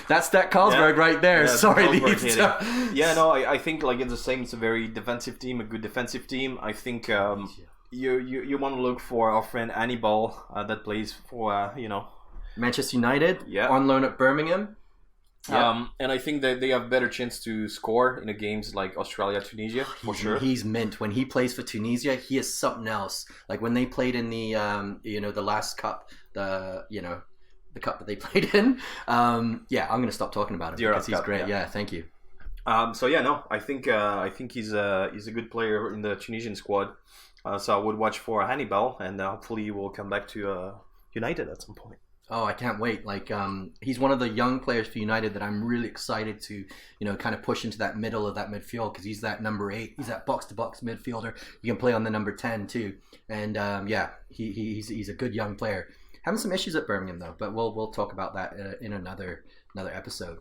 That's that Carlsberg right there. Yeah, sorry, I think it's the same. It's a very defensive team, a good defensive team. I think you want to look for our friend Hannibal that plays for Manchester United on loan at Birmingham. Yeah. And I think that they have better chance to score in the games like Australia, Tunisia, for sure. He's mint. When he plays for Tunisia, he is something else. When they played in the the last cup, the cup that they played in. I'm gonna stop talking about him because he's great. Yeah, thank you. I think he's a good player in the Tunisian squad. So I would watch for Hannibal, and hopefully he will come back to United at some point. Oh, I can't wait. He's one of the young players for United that I'm really excited to, kind of push into that middle of that midfield because he's that number 8. He's that box-to-box midfielder. You can play on the number 10 too. And he's a good young player. Having some issues at Birmingham though, but we'll talk about that in another episode.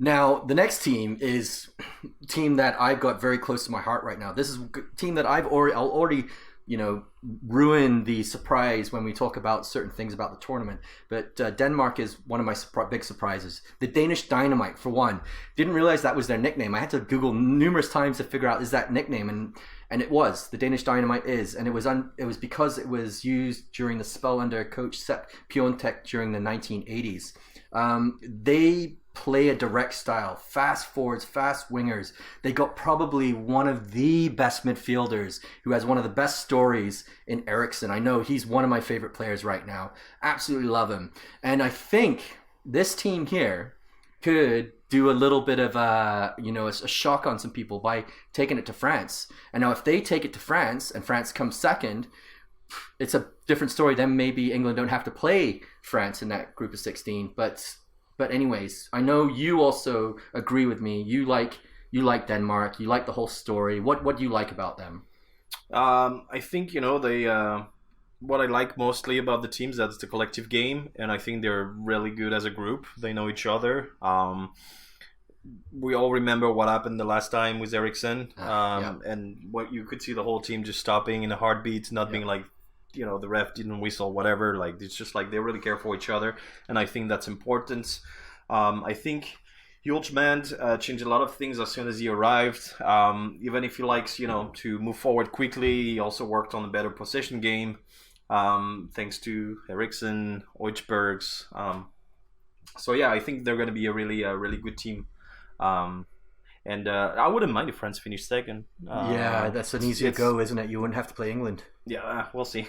Now, the next team is a team that I've got very close to my heart right now. This is a team that I'll already ruin the surprise when we talk about certain things about the tournament. But Denmark is one of my big surprises. The Danish Dynamite, for one. Didn't realize that was their nickname. I had to Google numerous times to figure out, is that nickname? And it was. The Danish Dynamite is. And it was because it was used during the spell under coach Sepp Piontek during the 1980s. They play a direct style, fast forwards, fast wingers. They got probably one of the best midfielders who has one of the best stories in Eriksen. I know he's one of my favorite players right now. Absolutely love him. And I think this team here could do a little bit of a shock on some people by taking it to France. And now if they take it to France and France comes second, it's a different story. Then maybe England don't have to play France in that group of 16. But anyways, I know you also agree with me. You like Denmark. You like the whole story. What do you like about them? I think they. What I like mostly about the teams, that's the collective game, and I think they're really good as a group. They know each other. We all remember what happened the last time with Eriksen, and what you could see the whole team just stopping in a heartbeat, not being like, the ref didn't whistle, whatever. Like, it's just like they really care for each other, and I think that's important. I think Hjulmand changed a lot of things as soon as he arrived. Even if he likes, to move forward quickly, he also worked on a better possession game, thanks to Eriksen, Højbjerg's. So yeah, I think they're going to be a really good team. And I wouldn't mind if France finished second. That's an easier go, isn't it? You wouldn't have to play England. Yeah, we'll see.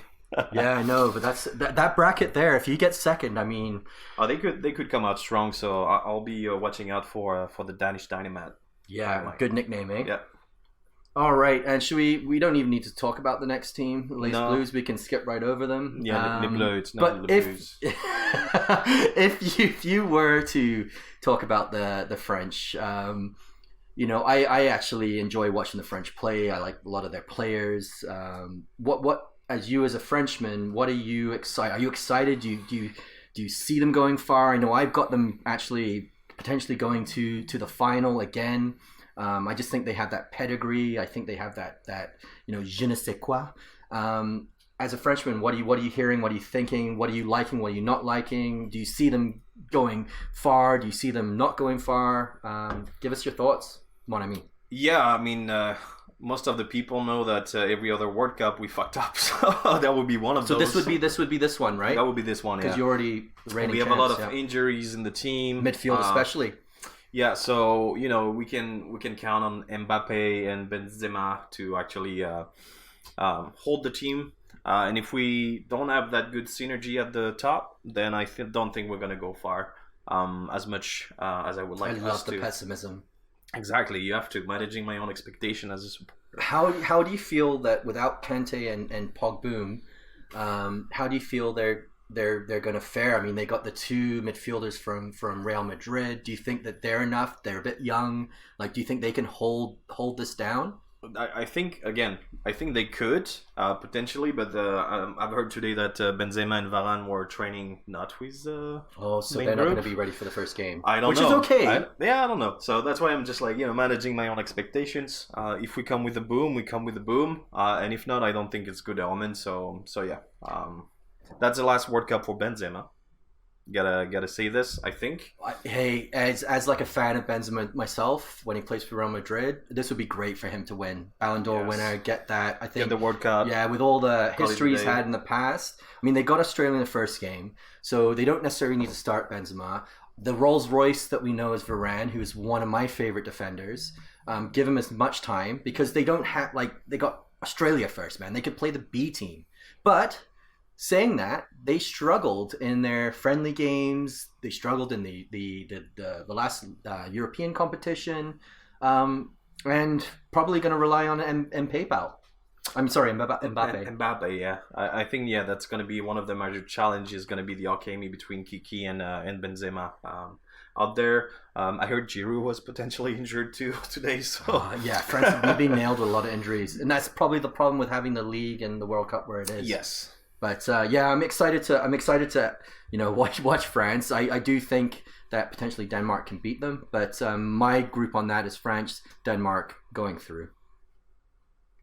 Yeah, I know, but that bracket there. If you get second, I mean, they could come out strong. So I'll be watching out for the Danish Dynamite. Yeah, good nickname, eh? Yeah. All right, and should we don't even need to talk about the next team, the Les Blues. We can skip right over them. Yeah, Les Bleus. But if you were to talk about the French, I actually enjoy watching the French play. I like a lot of their players. What as you as a Frenchman, what are you excited? Are you excited? Do you see them going far? I know I've got them actually potentially going to the final again. I just think they have that pedigree. I think they have that je ne sais quoi. As a Frenchman, what are you hearing? What are you thinking? What are you liking? What are you not liking? Do you see them going far? Do you see them not going far? Give us your thoughts, mon ami. Yeah, I mean, most of the people know that every other World Cup we fucked up, so that would be one of those. So this would be this one, right? That would be this one, because you're already reigning. We have a lot of injuries in the team, midfield especially. Yeah, so we can count on Mbappe and Benzema to actually hold the team. And if we don't have that good synergy at the top, then I don't think we're gonna go far as much as I would like us to. I love the pessimism. Exactly, you have to managing my own expectation as a supporter. How do you feel that without Kante and Pogba, how do you feel they're going to fare? I mean, they got the two midfielders from Real Madrid. Do you think that they're enough? They're a bit young. Like, do you think they can hold this down? I think they could potentially, but I've heard today that Benzema and Varane were training not with so they're not going to be ready for the first game. I don't know. Which is okay. I don't know. So that's why I'm just like managing my own expectations. If we come with a boom, we come with a boom, and if not, I don't think it's good element. So yeah, that's the last World Cup for Benzema. Gotta say this, I think. Hey, as like a fan of Benzema myself, when he plays for Real Madrid, this would be great for him to win. Ballon d'Or winner, get that. I think get the World Cup. Yeah, with all the history he's had in the past. I mean, they got Australia in the first game, so they don't necessarily need to start Benzema. The Rolls Royce that we know is Varane, who is one of my favorite defenders. Give him as much time because they don't have they got Australia first, man. They could play the B team, but. Saying that, they struggled in their friendly games. They struggled in the last European competition, and probably going to rely on Mbappe. I'm sorry, Mbappe. Mbappe, yeah. I think that's going to be one of the major challenges. Going to be the alchemy between Kiki and Benzema out there. I heard Giroud was potentially injured too today. So France have been nailed with a lot of injuries, and that's probably the problem with having the league and the World Cup where it is. Yes. But I'm excited to watch France. I do think that potentially Denmark can beat them, but my group on that is France, Denmark going through.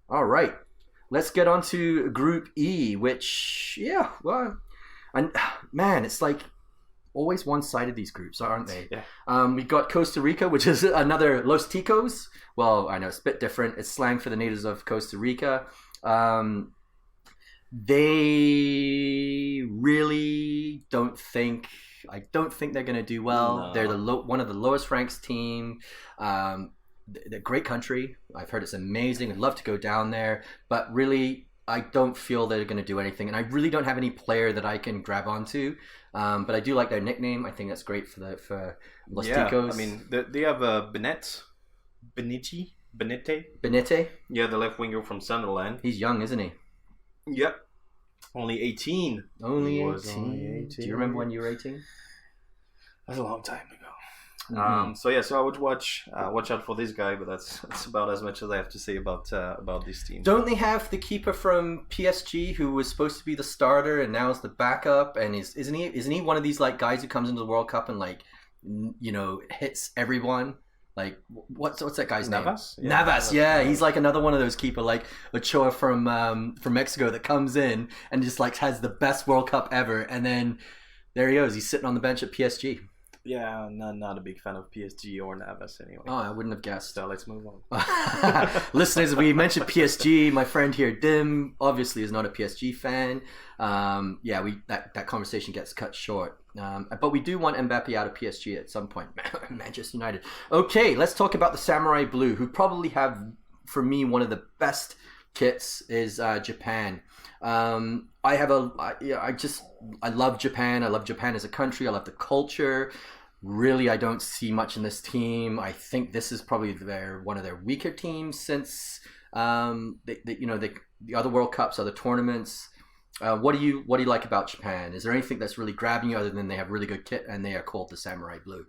All right, let's get on to Group E, which, and man, it's like always one-sided, these groups, aren't they? Yeah. We got Costa Rica, which is another Los Ticos. Well, I know it's a bit different. It's slang for the natives of Costa Rica. They really I don't think they're going to do well. No. They're one of the lowest ranked team. They're a great country. I've heard it's amazing. I'd love to go down there, but really, I don't feel they're going to do anything. And I really don't have any player that I can grab onto. But I do like their nickname. I think that's great for Los Ticos. I mean, they have Benite. Yeah, the left winger from Sunderland. He's young, isn't he? Yep. Only 18. Only 18. Do you remember when you were 18? That's a long time ago. Mm-hmm. So I would watch out for this guy, but that's about as much as I have to say about this team. Don't they have the keeper from PSG who was supposed to be the starter and now is the backup? And isn't he one of these like guys who comes into the World Cup and like hits everyone? Like what's that guy's name? Navas. Yeah, Navas. Yeah, he's like another one of those keeper like Ochoa from Mexico that comes in and just like has the best World Cup ever, and then there he goes. He's sitting on the bench at PSG. Yeah, not a big fan of PSG or Navas anyway. Oh, I wouldn't have guessed. So let's move on. Listeners, we mentioned PSG. My friend here, Dim, obviously is not a PSG fan. That conversation gets cut short. But we do want Mbappe out of PSG at some point. Manchester United. Okay, let's talk about the Samurai Blue, who probably have, for me, one of the best kits is Japan. I love Japan. I love Japan as a country. I love the culture. Really, I don't see much in this team. I think this is probably one of their weaker teams since the other World Cups, other tournaments. What do you like about Japan? Is there anything that's really grabbing you other than they have really good kit and they are called the Samurai Blue?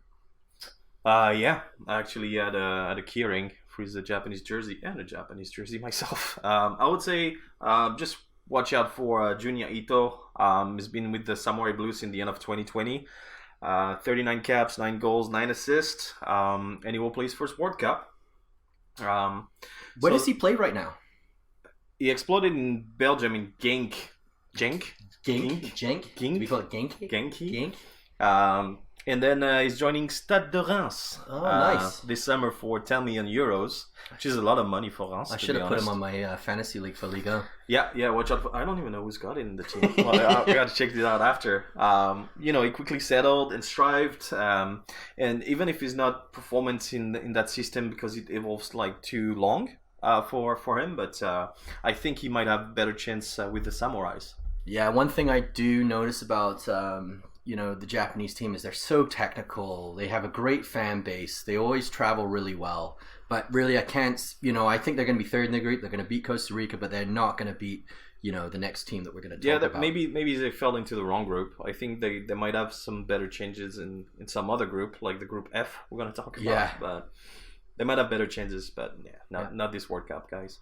I actually had a keyring for the Japanese jersey and a Japanese jersey myself. I would say just watch out for Junya Ito. He's been with the Samurai Blues in the end of 2020. 39 caps, 9 goals, 9 assists, and he will play his first World Cup. Where does he play right now? He exploded in Belgium in Genk. Genk? Do we call it Genk? And then he's joining Stade de Reims nice. This summer for 10 million euros, which is a lot of money for Reims. I should have put him on my fantasy league for Liga. Yeah, watch out. I don't even know who's got it in the team. We got to check it out after. He quickly settled and strived. And even if he's not performance in that system because it evolves like too long for him, but I think he might have better chance with the Samurais. Yeah, one thing I do notice about the Japanese team is they're so technical. They have a great fan base. They always travel really well. But really, I think they're going to be third in the group. They're going to beat Costa Rica, but they're not going to beat, the next team that we're going to talk about. Maybe they fell into the wrong group. I think they might have some better changes in some other group, like the group F we're going to talk about. Yeah. But they might have better chances, but not this World Cup, guys.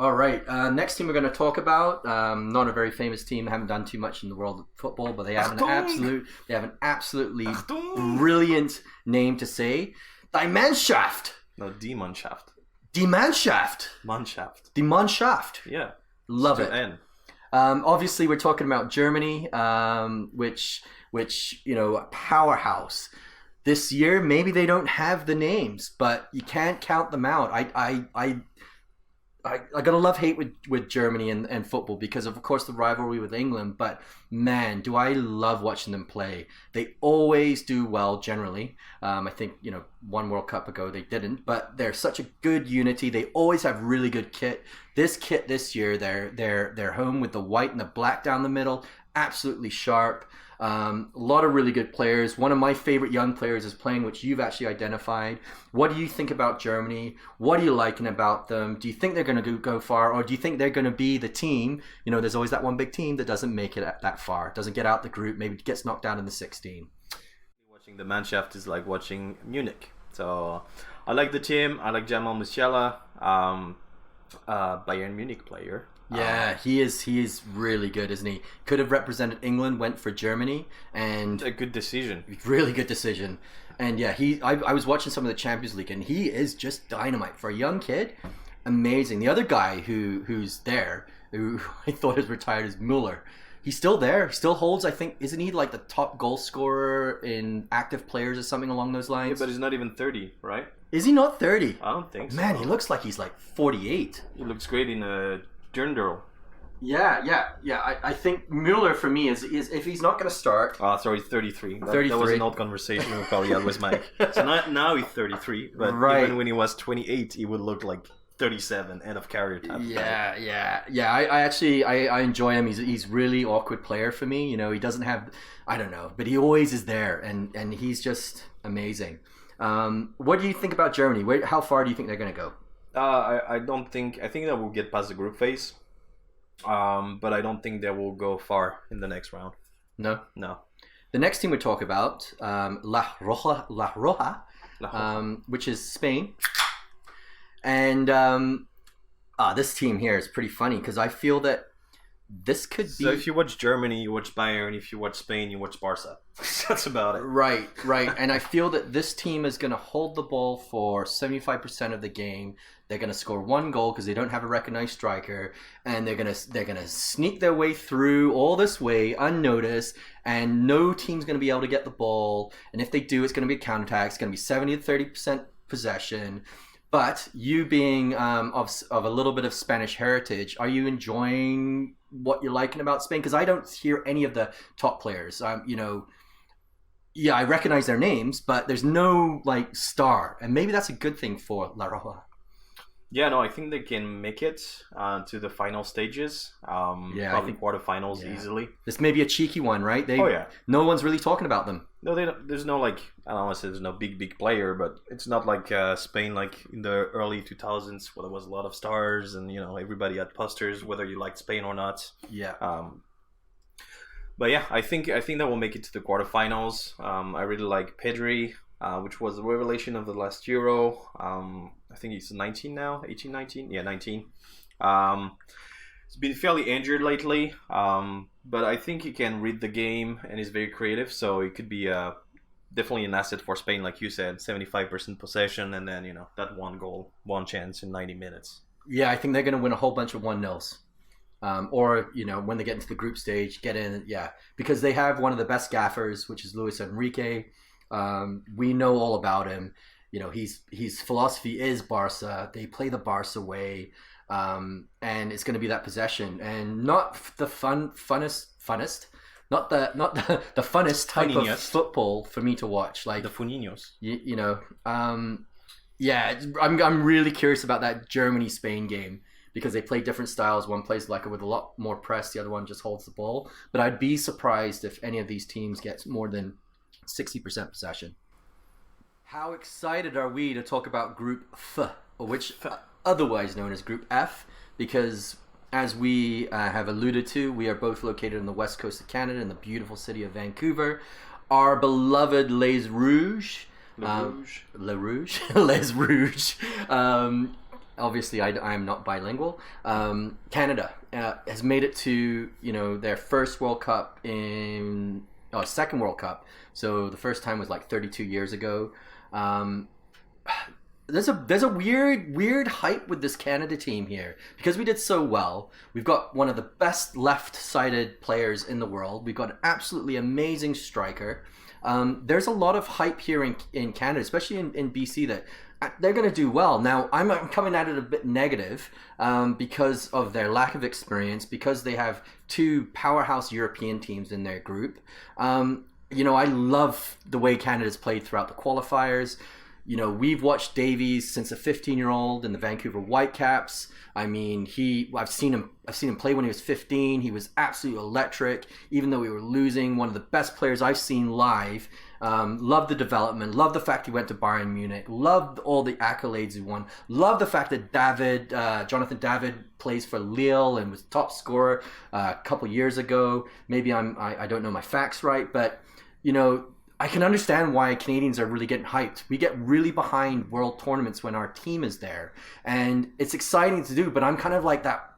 All right, next team we're going to talk about, not a very famous team, haven't done too much in the world of football, but they have an absolutely brilliant name to say. Die Mannschaft. No, Die Mannschaft. Die Mannschaft. Mannschaft. Die Mannschaft. Yeah. Love it. N. Obviously, we're talking about Germany, which a powerhouse. This year, maybe they don't have the names, but you can't count them out. I gotta love-hate with Germany and football because of course the rivalry with England, but man, do I love watching them play. They always do well generally. I think, one World Cup ago they didn't, but they're such a good unity. They always have really good kit. This kit this year, they're home with the white and the black down the middle, absolutely sharp. A lot of really good players. One of my favorite young players is playing, which you've actually identified. What do you think about Germany? What are you liking about them? Do you think they're going to go far, or do you think they're going to be the team? There's always that one big team that doesn't make it that far, doesn't get out the group, maybe gets knocked down in the 16. Watching the Mannschaft is like watching Munich. So I like the team. I like Jamal Musiala, Bayern Munich player. Yeah, he is really good, isn't he? Could have represented England, went for Germany, and a good decision. Really good decision. And yeah, I was watching some of the Champions League, and he is just dynamite for a young kid. Amazing. The other guy who's there, who I thought is retired, is Mueller. He's still there. He still holds, I think, isn't he like the top goal scorer in active players or something along those Yeah, lines? but he's not even 30, right? Is he not 30? I don't think so. Man, he looks like he's like 48. He looks great in a Dirndl. Yeah. I think Mueller for me is if he's not going to start. Sorry, 33. That 33. was an old conversation we probably had with Mike. So now he's 33, but Right. even when he was 28, he would look like 37, end of career type. Yeah. I actually enjoy him. He's really awkward player for me. You know, he doesn't have, I don't know, but he always is there, and he's just amazing. What do you think about Germany? How far do you think they're going to go? I think that we'll get past the group phase. But I don't think they will go far in the next round. No. The next team we talk about, La Roja, which is Spain. And this team here is pretty funny because I feel that this could be... So if you watch Germany, you watch Bayern. If you watch Spain, you watch Barca. That's about it. Right. And I feel that this team is going to hold the ball for 75% of the game. They're going to score one goal because they don't have a recognized striker, and they're going to sneak their way through all this way unnoticed, and no team's going to be able to get the ball. And if they do, it's going to be a counterattack. It's going to be 70 to 30% possession. But you being of a little bit of Spanish heritage, are you enjoying what you're liking about Spain? Because I don't hear any of the top players. Yeah, I recognize their names, but there's no like star, and maybe that's a good thing for La Roja. Yeah, no, I think they can make it to the final stages. Probably quarterfinals easily. This may be a cheeky one, right? Yeah. No one's really talking about them. No, there's no like, I don't want to say there's no big player, but it's not like Spain like in the early 2000s where there was a lot of stars and everybody had posters whether you liked Spain or not. Yeah. But yeah, I think that we'll make it to the quarterfinals. I really like Pedri, which was the revelation of the last Euro. I think he's 19 now, 18, 19? Yeah, 19. He's been fairly injured lately, but I think he can read the game and is very creative, so it could be definitely an asset for Spain, like you said, 75% possession, and then, that one goal, one chance in 90 minutes. Yeah, I think they're going to win a whole bunch of 1-0s. Or, when they get into the group stage, get in, because they have one of the best gaffers, which is Luis Enrique. We know all about him. His philosophy is Barca. They play the Barca way, and it's going to be that possession, and not the funnest, not the funnest type of football for me to watch. Like the Funinos. I'm really curious about that Germany-Spain game because they play different styles. One plays like with a lot more press, the other one just holds the ball. But I'd be surprised if any of these teams gets more than 60% possession. How excited are we to talk about Group F, which otherwise known as Group F, because as we have alluded to, we are both located on the west coast of Canada in the beautiful city of Vancouver. Our beloved Les Rouges. Les Rouges. Obviously, I am not bilingual. Canada has made it to their first World Cup second World Cup. So the first time was like 32 years ago. There's a weird hype with this Canada team here because we did so well. We've got one of the best left-sided players in the world. We've got an absolutely amazing striker. There's a lot of hype here in Canada, especially in BC, that they're going to do well. Now, I'm coming at it a bit negative because of their lack of experience, because they have two powerhouse European teams in their group. I love the way Canada's played throughout the qualifiers. We've watched Davies since a 15-year-old in the Vancouver Whitecaps. I mean, I've seen him play when he was 15. He was absolutely electric, even though we were losing. One of the best players I've seen live. Love the development. Love the fact he went to Bayern Munich. Loved all the accolades he won. Love the fact that Jonathan David plays for Lille and was top scorer a couple years ago. Maybe I don't know my facts right, but I can understand why Canadians are really getting hyped. We get really behind world tournaments when our team is there, and it's exciting to do. But I'm kind of like that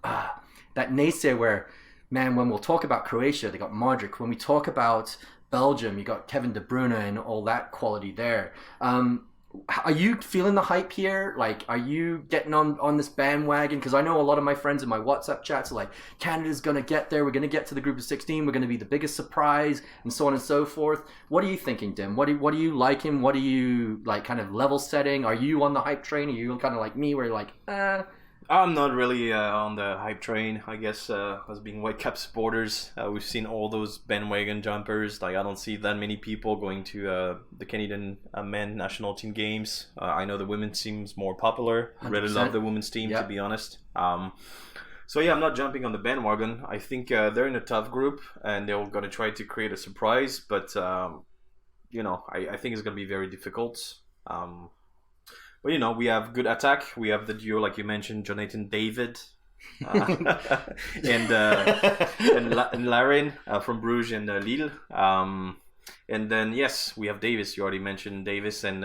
naysayer where, man, when we'll talk about Croatia, they got Modric. When we talk about Belgium, you got Kevin De Bruyne and all that quality there. Are you feeling the hype here? Like, are you getting on this bandwagon? Because I know a lot of my friends in my WhatsApp chats are like, Canada's going to get there. We're going to get to the group of 16. We're going to be the biggest surprise, and so on and so forth. What are you thinking, Dim? What do you like him? What are you, like, kind of level setting? Are you on the hype train? Are you kind of like me where you're like, I'm not really on the hype train, I guess, as being Whitecap supporters. We've seen all those bandwagon jumpers. Like, I don't see that many people going to the Canadian men national team games. I know the women's team's more popular. I really love the women's team, to be honest. So yeah, I'm not jumping on the bandwagon. I think they're in a tough group, and they're going to try to create a surprise. But, you know, I think it's going to be very difficult. But, you know, we have good attack. We have the duo, like you mentioned, Jonathan David and Larin from Bruges and Lille. And then, yes, we have Davis. You already mentioned Davis and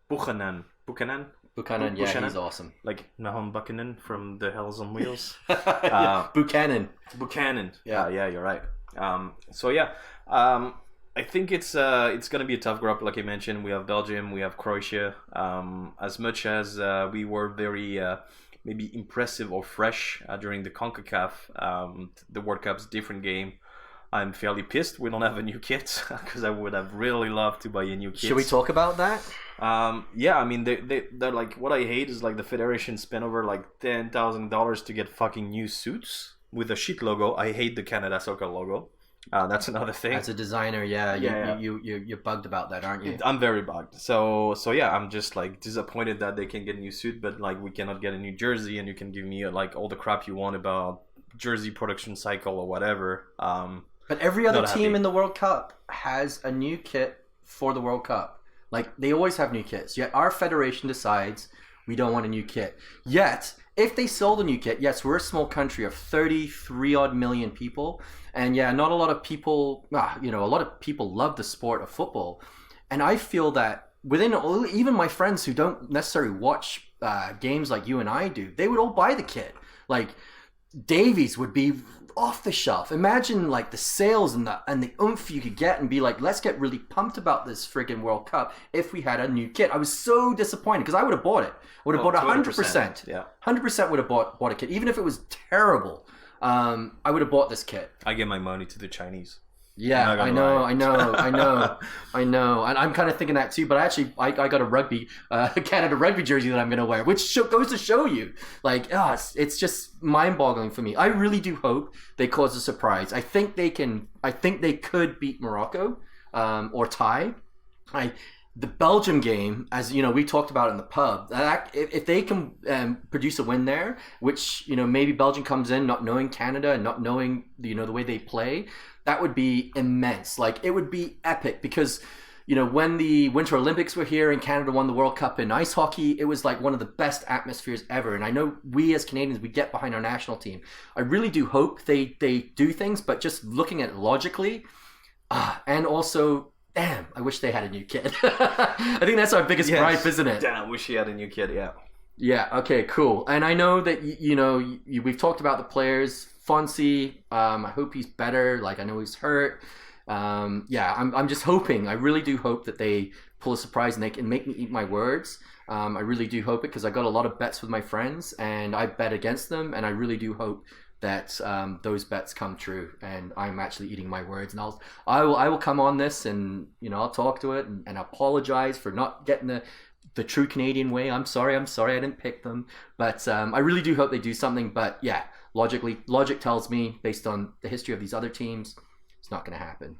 Buchanan. Buchanan, he's awesome. Like Nahum Buchanan from the Hells on Wheels. Buchanan. Yeah, you're right. So, yeah. I think it's gonna be a tough group, like I mentioned. We have Belgium, we have Croatia. As much as we were very maybe impressive or fresh during the CONCACAF, the World Cup's a different game. I'm fairly pissed we don't have a new kit because I would have really loved to buy a new kit. Should we talk about that? Yeah, I mean they're like, what I hate is like the federation spent over like $10,000 to get fucking new suits with a shit logo. I hate the Canada Soccer logo. That's another thing. As a designer, you're bugged about that, aren't you? I'm very bugged. So yeah, I'm just like disappointed that they can get a new suit, but like we cannot get a new jersey, and you can give me like all the crap you want about jersey production cycle or whatever. But every other team in the World Cup has a new kit for the World Cup. Like, they always have new kits. Yet our federation decides we don't want a new kit. Yet, if they sold a new kit, yes, we're a small country of 33 odd million people. And yeah, not a lot of people, a lot of people love the sport of football. And I feel that within, even my friends who don't necessarily watch games like you and I do, they would all buy the kit. Like, Davies would be off the shelf. Imagine like the sales and the oomph you could get and be like, let's get really pumped about this friggin' World Cup if we had a new kit. I was so disappointed because I would have bought it. I would have bought 100%. Yeah. 100% would have bought a kit. Even if it was terrible, I would have bought this kit. I give my money to the Chinese. Yeah, I know. And I'm kind of thinking that too. But actually, I got a Canada rugby jersey that I'm going to wear, which goes to show you, like, it's just mind-boggling for me. I really do hope they cause a surprise. I think they could beat Morocco or tie. The Belgium game, as you know, we talked about in the pub. If they can produce a win there, which maybe Belgium comes in not knowing Canada and not knowing the way they play. That would be immense. Like, it would be epic because, when the Winter Olympics were here and Canada won the World Cup in ice hockey, it was like one of the best atmospheres ever. And I know we as Canadians, we get behind our national team. I really do hope they do things, but just looking at it logically, and also, damn, I wish they had a new kid. I think that's our biggest gripe, isn't it? Damn, wish he had a new kid, yeah. Yeah, okay, cool. And I know that, we've talked about the players. Fonzie, I hope he's better. Like, I know he's hurt. I'm just hoping. I really do hope that they pull a surprise and they can make me eat my words. I really do hope it because I got a lot of bets with my friends and I bet against them, and I really do hope that those bets come true and I'm actually eating my words. And I will come on this and I'll talk to it and apologize for not getting the true Canadian way. I'm sorry. I didn't pick them, but I really do hope they do something. But yeah. Logic tells me, based on the history of these other teams, it's not going to happen.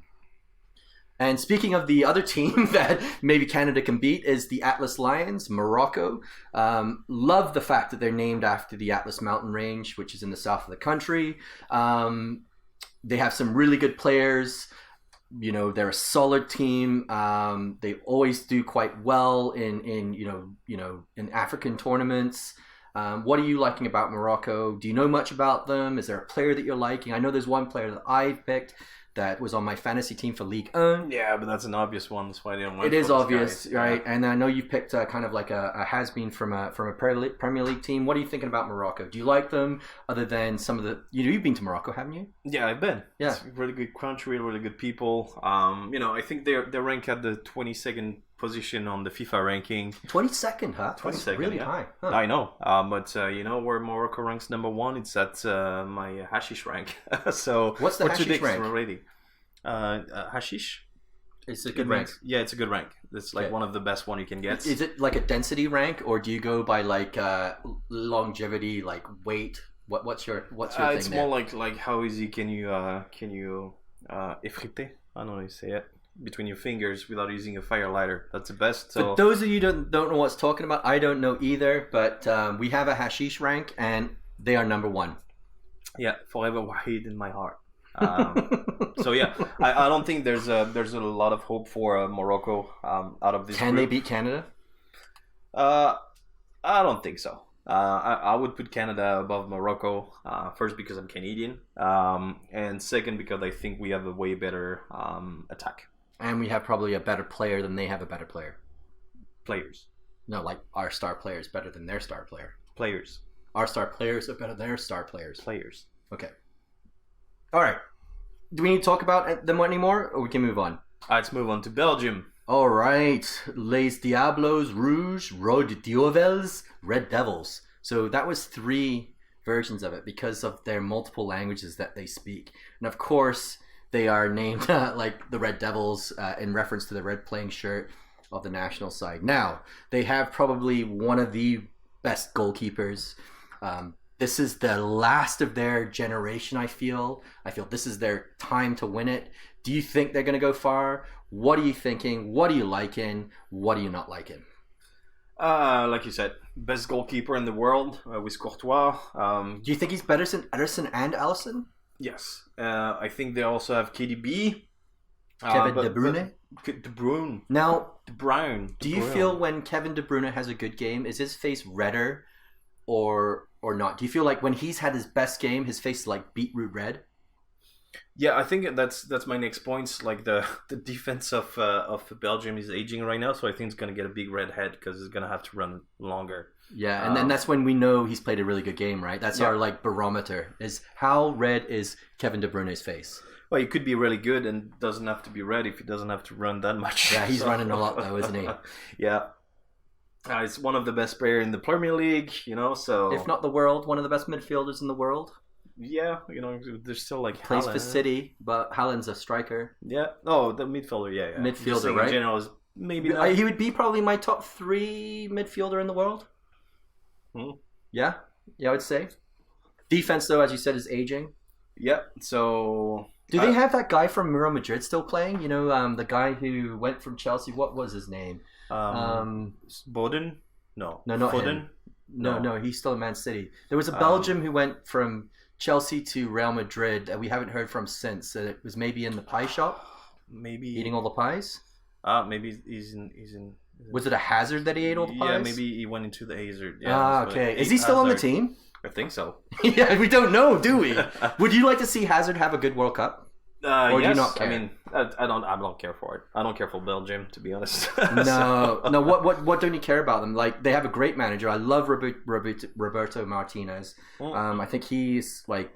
And speaking of the other team that maybe Canada can beat is the Atlas Lions, Morocco. Love the fact that they're named after the Atlas Mountain Range, which is in the south of the country. They have some really good players. They're a solid team. They always do quite well in African tournaments. What are you liking about Morocco? Do you know much about them? Is there a player that you're liking? I know there's one player that I've picked that was on my fantasy team for League 1. Yeah, but that's an obvious one. That's why I didn't like it. It is obvious, right? Yeah. And I know you've picked kind of like a has-been from a Premier League team. What are you thinking about Morocco? Do you like them other than some of the... You've been to Morocco, haven't you? Yeah, I've been. Yeah. It's really good country, really good people. I think they're ranked at the 22nd position on the FIFA ranking. 22nd, huh? 22nd, That's really yeah. high. Huh. I know, but you know where Morocco ranks number 1? It's at my hashish rank. So What's the hashish rank? Already. Hashish? It's a good rank. Yeah, it's a good rank. It's like Okay. one of the best one you can get. Is it like a density rank, or do you go by like longevity, like weight? What's your thing It's there? more like how easy can you effriter? I don't know how you say it. Between your fingers without using a fire lighter. That's the best. So For those of you who don't know what's talking about, I don't know either, but we have a hashish rank, and they are number 1. yeah, forever Wahid in my heart. So yeah, I don't think there's a lot of hope for Morocco out of this. Can they group. beat Canada? I don't think so. I would put Canada above Morocco, first because I'm Canadian, and second because I think we have a way better attack. And we have probably a better player than they have a better player. Players. No, like our star player is better than their star player. Players. Our star players are better than their star players. Players. Okay. All right. Do we need to talk about them anymore, or we can move on? Let's move on to Belgium. All right. Les Diablos Rouges, Red Diovels, Red Devils. So that was 3 versions of it because of their multiple languages that they speak. And of course, they are named like the Red Devils in reference to the red playing shirt of the national side. Now, they have probably one of the best goalkeepers. This is the last of their generation, I feel. I feel this is their time to win it. Do you think they're going to go far? What are you thinking? What are you liking? What are you not liking? Like you said, best goalkeeper in the world with Courtois. Do you think he's better than Ederson and Alisson? Yes. I think they also have KDB. Kevin De Bruyne? De Bruyne. Now, De Bruyne. do you feel when Kevin De Bruyne has a good game, is his face redder or not? Do you feel like when he's had his best game, his face is like beetroot red? Yeah, I think that's my next point. Like the defense of Belgium is aging right now, so I think it's gonna get a big red head because it's gonna have to run longer. Yeah, and then that's when we know he's played a really good game, right? That's our like barometer. Is how red is Kevin De Bruyne's face? Well, he could be really good and doesn't have to be red if he doesn't have to run that much. Yeah, he's running a lot though, isn't he? Yeah. He's one of the best players in the Premier League, you know, so... If not the world, one of the best midfielders in the world. Yeah, you know, there's still like Plays Haaland. for City, but Haaland's a striker. Yeah. Oh, the midfielder, yeah. Midfielder, Just saying right? In general, is maybe not... He would be probably my top 3 midfielder in the world. Yeah, I would say. Defense, though, as you said, is aging. Yeah, so... Do they have that guy from Real Madrid still playing? You know, the guy who went from Chelsea. What was his name? Boden? No, not Foden? him. No, he's still in Man City. There was a Belgium who went from Chelsea to Real Madrid that we haven't heard from since. It was maybe in the pie shop, Maybe eating all the pies. maybe he's in. Was it a Hazard that he ate all the pies? Yeah, maybe he went into the Hazard. Yeah, Okay. Is he still on the team? I think so. Yeah, we don't know, do we? Would you like to see Hazard have a good World Cup? Or yes. do you not care? I mean, I don't care for it. I don't care for Belgium, to be honest. No. What don't you care about them? Like, they have a great manager. I love Roberto Martinez. I think he's like,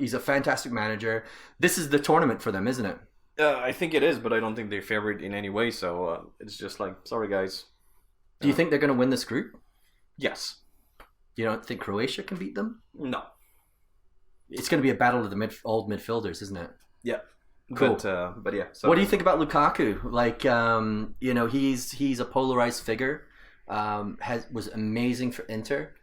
he's a fantastic manager. This is the tournament for them, isn't it? I think it is, but I don't think they're favored in any way. So it's just like, sorry guys. Do you think they're going to win this group? Yes. You don't think Croatia can beat them? No. It's going to be a battle of the old midfielders, isn't it? Yeah. Cool. But yeah. So What do you think about Lukaku? Like, you know, he's a polarized figure. Was amazing for Inter.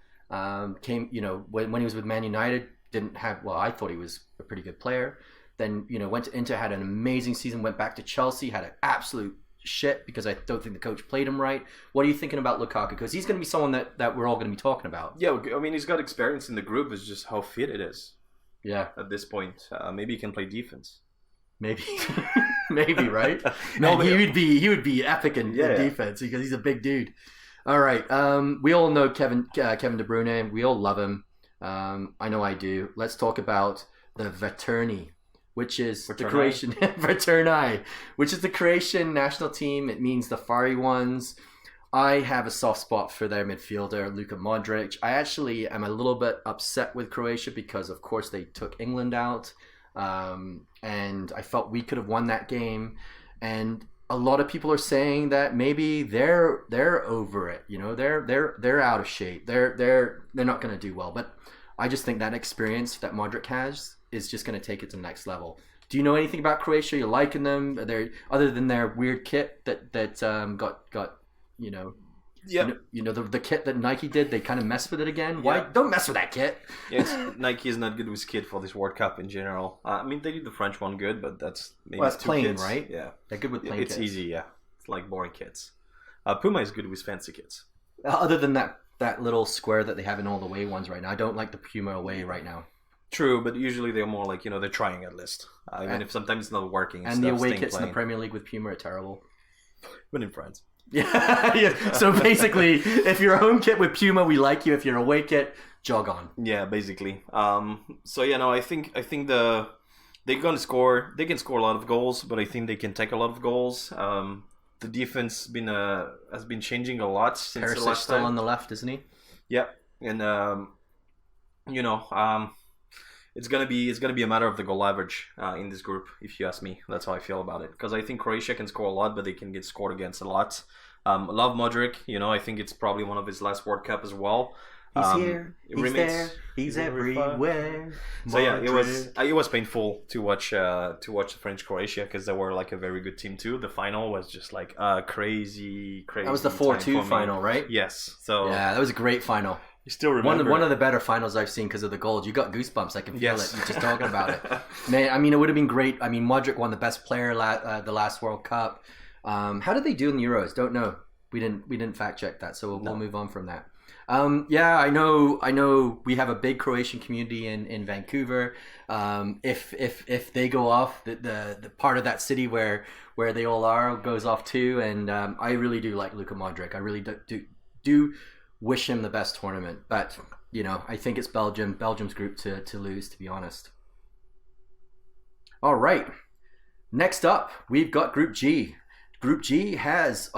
Came, you know, when he was with Man United, didn't have. Well, I thought he was a pretty good player. Then, you know, went to Inter, had an amazing season. Went back to Chelsea, had an absolute shit because I don't think the coach played him right. What are you thinking about Lukaku? Because he's going to be someone that we're all going to be talking about. Yeah, I mean, he's got experience in the group. It's just how fit it is. Yeah. At this point, maybe he can play defense. Maybe, maybe, right? No, but he would be epic in defense because he's a big dude. All right, we all know Kevin De Bruyne. We all love him. I know I do. Let's talk about the Veterni, which is the Croatian Veterni, which is the Croatian national team. It means the fiery ones. I have a soft spot for their midfielder, Luka Modric. I actually am a little bit upset with Croatia because, of course, they took England out. And I felt we could have won that game. And a lot of people are saying that maybe they're over it. They're out of shape. They're not going to do well. But I just think that experience that Modric has is just going to take it to the next level. Do you know anything about Croatia? You're liking them? Other than their weird kit that got Yeah. The kit that Nike did, they kind of messed with it again. Why? Don't mess with that kit. Yes, Nike is not good with kit for this World Cup in general. I mean, they did the French one good, but that's maybe that's two plain, kits. right? Yeah, They're good with plain it's kits. easy. Yeah, it's like boring kits. Puma is good with fancy kits. Other than that little square that they have in all the away ones right now, I don't like the Puma away right now. True, but usually they're more like they're trying at least. Even if sometimes it's not working. And the away kits in the Premier League with Puma are terrible. But in France. Yeah. So basically, if you're a home kit with Puma, we like you. If you're a away kit, jog on. Yeah, basically. I think they're gonna score. They can score a lot of goals, but I think they can take a lot of goals. The defense has been changing a lot since the last time. Still on the left, isn't he? Yeah, and it's gonna be a matter of the goal average in this group, if you ask me. That's how I feel about it, because I think Croatia can score a lot, but they can get scored against a lot. I love Modric. I think it's probably one of his last World Cup as well. He's here. He's there. He's everywhere. So yeah, it was painful to watch the French Croatia, because they were like a very good team too. The final was just like crazy. That was the 4-2 final, right? Yes. So yeah, that was a great final. You still remember one of the better finals I've seen because of the goals. You got goosebumps. I can feel Yes. it. You're just talking about it. Man, I mean, it would have been great. I mean, Modric won the best player the last World Cup. How did they do in the Euros? Don't know. We didn't fact check that, so we'll move on from that. I know we have a big Croatian community in Vancouver. If they go off, the part of that city where they all are goes off too, and I really do like Luka Modric. I really do wish him the best tournament, but I think it's Belgium's group to lose, to be honest. All right, next up we've got Group G. Group G has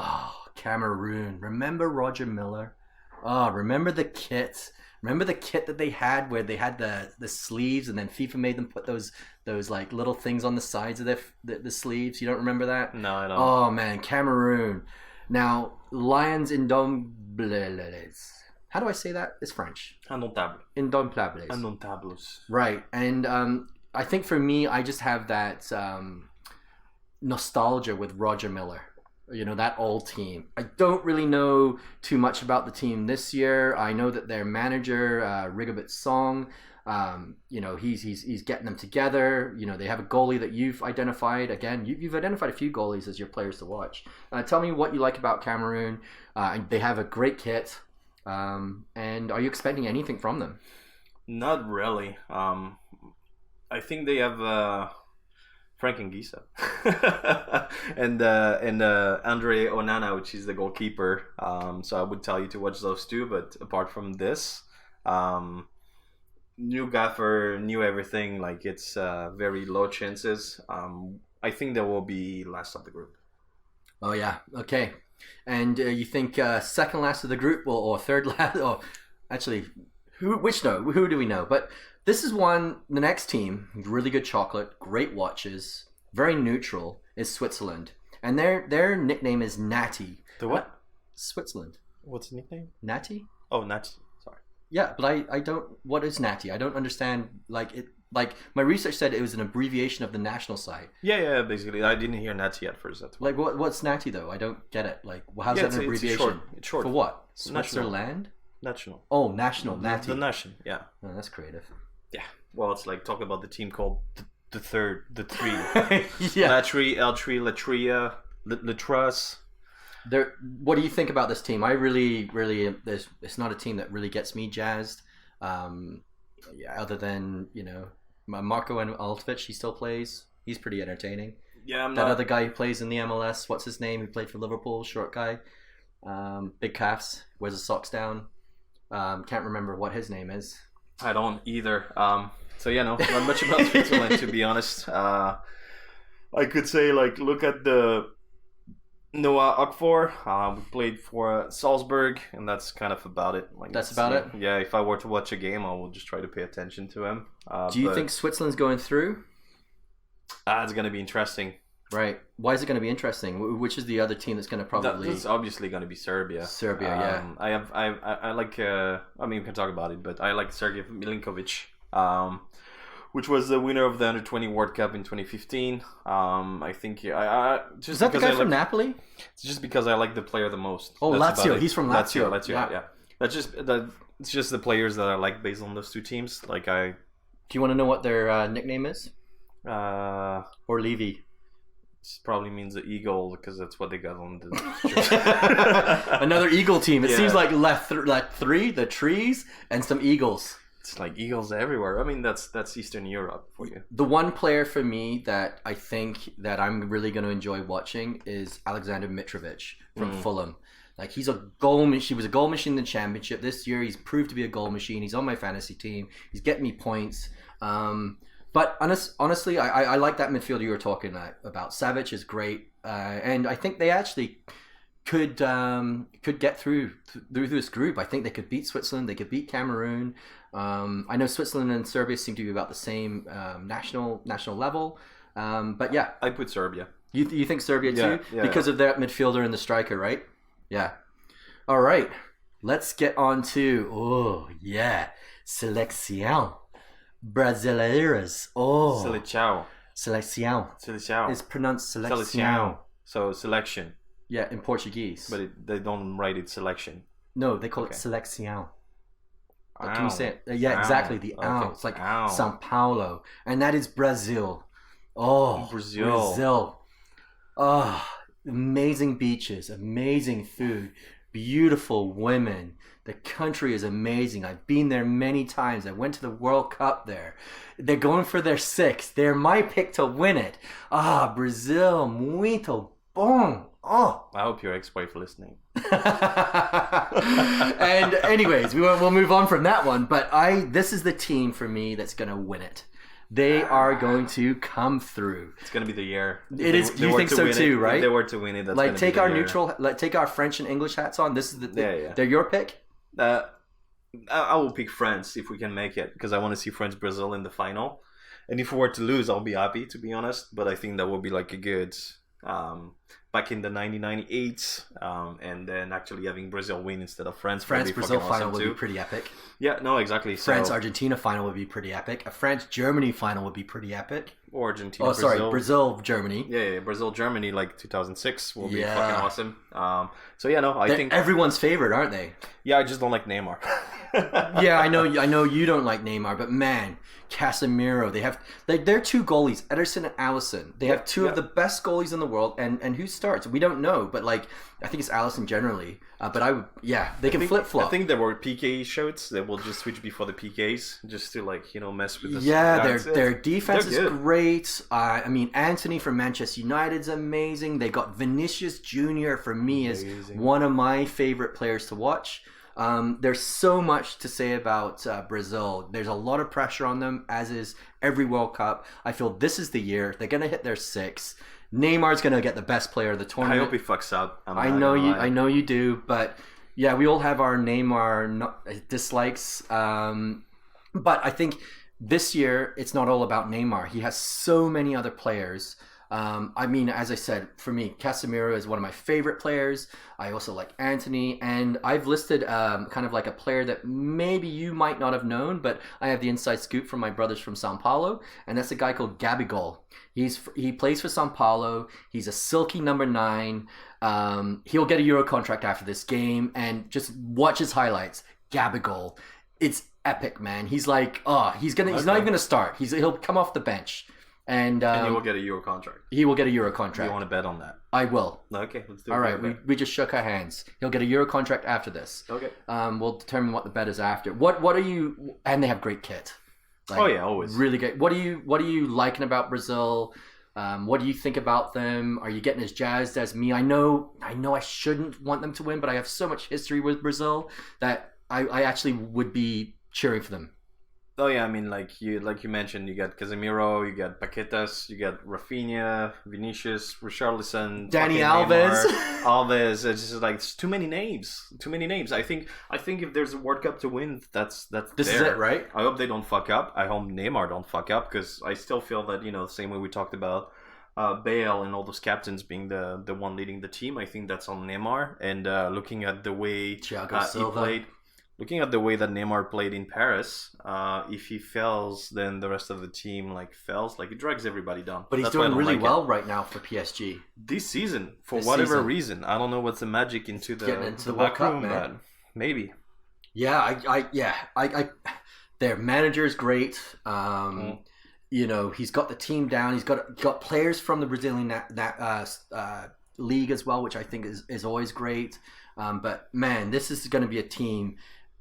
Cameroon. Remember Roger Miller? Remember the kit? Remember the kit that they had where they had the sleeves, and then FIFA made them put those like little things on the sides of the sleeves? You don't remember that? No, I don't. Oh man, Cameroon. Now, Lions Indomptables. How do I say that? It's French. Indomptables. Indomptables. Right, and I think for me, I just have that nostalgia with Roger Miller. That old team. I don't really know too much about the team this year. I know that their manager, Rigobert Song, he's getting them together. They have a goalie that you've identified. Again, you've identified a few goalies as your players to watch. Tell me what you like about Cameroon. They have a great kit. And are you expecting anything from them? Not really. I think they have Frank Anguissa and Andre Onana, which is the goalkeeper. So I would tell you to watch those two. But apart from this, new gaffer, new everything. Like, it's very low chances. I think they will be last of the group. Oh yeah. Okay. And you think second last of the group or third last? Or actually, who do we know? But this is the next team, really good chocolate, great watches, very neutral, is Switzerland. And their nickname is Natty. The what? Switzerland. What's the nickname? Natty? Oh, Natty. Sorry. Yeah, but I don't, what is Natty? I don't understand, like my research said it was an abbreviation of the national side. Yeah, basically. I didn't hear Natty at first. That's like, what's Natty though? I don't get it. Like, how's that an abbreviation? It's short. For what? National. Switzerland? National. Oh, national. Natty. The nation, yeah. Oh, that's creative. Yeah. Well, it's like talking about the team called the three. Yeah. Latry, Eltry, Latria, Latras. What do you think about this team? I really, it's not a team that really gets me jazzed. Other than, Marco and Altovic, he still plays. He's pretty entertaining. Yeah, other guy who plays in the MLS, what's his name? He played for Liverpool, short guy. Big calves, wears his socks down. Can't remember what his name is. I don't either. Not much about Switzerland, to be honest. I could say, look at the Noah Okfor. We played for Salzburg, and that's kind of about it. That's about it? Yeah, if I were to watch a game, I will just try to pay attention to him. Do you think Switzerland's going through? It's going to be interesting. Right. Why is it going to be interesting? Which is the other team that's going to probably... That's obviously going to be Serbia. Serbia, yeah. I like... I mean, we can talk about it, but I like Sergej Milinkovic, which was the winner of the Under-20 World Cup in 2015. I think... just is that the guy from Napoli? It's just because I like the player the most. Oh, That's Lazio. He's from Lazio. Yeah. It's just the players that I like based on those two teams. Like I... Do you want to know what their nickname is? Or Levy? This probably means the eagle because that's what they got on the Another eagle team. It seems like three, the trees, and some eagles. It's like eagles everywhere. I mean, that's Eastern Europe for you. The one player for me that I think that I'm really going to enjoy watching is Alexander Mitrovic from Fulham. Like he was a goal machine in the championship. This year he's proved to be a goal machine. He's on my fantasy team. He's getting me points. But honestly, I like that midfielder you were talking about. Savic is great, and I think they actually could get through this group. I think they could beat Switzerland. They could beat Cameroon. I know Switzerland and Serbia seem to be about the same national level. But yeah, I put Serbia. You think Serbia too? Because of that midfielder and the striker, right? Yeah. All right. Let's get on to Selección Brasileiras. Oh. Selección. It's pronounced Selección. So selection. Yeah, in Portuguese. But they don't write it selection. No, they call it Selección. Can you say it? Yeah, exactly. The ow. It's like São Paulo. And that is Brazil. Oh, Brazil. Oh, amazing beaches, amazing food, beautiful women. The country is amazing. I've been there many times. I went to the World Cup there. They're going for their 6th. They're my pick to win it. Brazil, muito bom. Oh, I hope your ex-wife listening. And anyways, we'll move on from that one. But this is the team for me that's going to win it. They are going to come through. It's going to be the year. It is. You think so too, right? If they were to win it, that's like take our neutral, take our French and English hats on. This is they're your pick. I will pick France if we can make it because I want to see France-Brazil in the final. And if we were to lose, I'll be happy to be honest. But I think that would be like a good back in the 1998, and then actually having Brazil win instead of France. France-Brazil final would be pretty epic. Yeah, no, exactly. France-Argentina final would be pretty epic. A France-Germany final would be pretty epic. Or Argentina, Brazil-Germany. Yeah, Brazil-Germany like 2006 will be fucking awesome. So yeah, no, I think everyone's favorite, aren't they? Yeah, I just don't like Neymar. Yeah, I know you don't like Neymar, but man, Casemiro, they're two goalies, Ederson and Alisson. They have two of the best goalies in the world, and who starts? We don't know, but like I think it's Alisson generally. But they can flip flop. I think there were PK shots that will just switch before the PKs, just to mess with the. Yeah, their defense is great. I mean, Anthony from Manchester United's amazing. They got Vinicius Jr. for me is one of my favorite players to watch. There's so much to say about Brazil. There's a lot of pressure on them, as is every World Cup. I feel this is the year they're gonna hit their 6. Neymar's gonna get the best player of the tournament. I hope he fucks up. I know you do, but yeah, we all have our Neymar dislikes. But I think this year it's not all about Neymar. He has so many other players. I mean, as I said, for me, Casemiro is one of my favorite players. I also like Anthony, and I've listed kind of like a player that maybe you might not have known, but I have the inside scoop from my brothers from Sao Paulo, and that's a guy called Gabigol. He plays for Sao Paulo. He's a silky number 9. He'll get a Euro contract after this game, and just watch his highlights. Gabigol, it's epic, man. He's like, he's not even gonna start. He'll come off the bench. And he will get a Euro contract. He will get a Euro contract. You want to bet on that? I will. Okay, let's do it. All right, we just shook our hands. He'll get a Euro contract after this. Okay. We'll determine what the bet is after. What are you? And they have great kit. Like, always. Really good. What are you liking about Brazil? What do you think about them? Are you getting as jazzed as me? I know I shouldn't want them to win, but I have so much history with Brazil that I actually would be cheering for them. Oh yeah, I mean, like you mentioned, you got Casemiro, you got Paquetas, you got Rafinha, Vinicius, Richarlison, Dani Alves. Alves. It's just like it's too many names. I think if there's a World Cup to win, that's this is it, right? I hope they don't fuck up. I hope Neymar don't fuck up because I still feel that the same way we talked about Bale and all those captains being the one leading the team, I think that's on Neymar. And looking at the way Thiago he Silva. played, looking at the way that Neymar played in Paris, if he fails, then the rest of the team fails. It drags everybody down. But he's That's why I doing don't really like well it. right now for PSG. This season, for This whatever season. reason. I don't know what's the magic into Getting into the the World back Cup, room, man. but maybe. Yeah, I their manager's great. You know, he's got the team down. He's got players from the Brazilian league as well, which I think is always great. But man, this is going to be a team.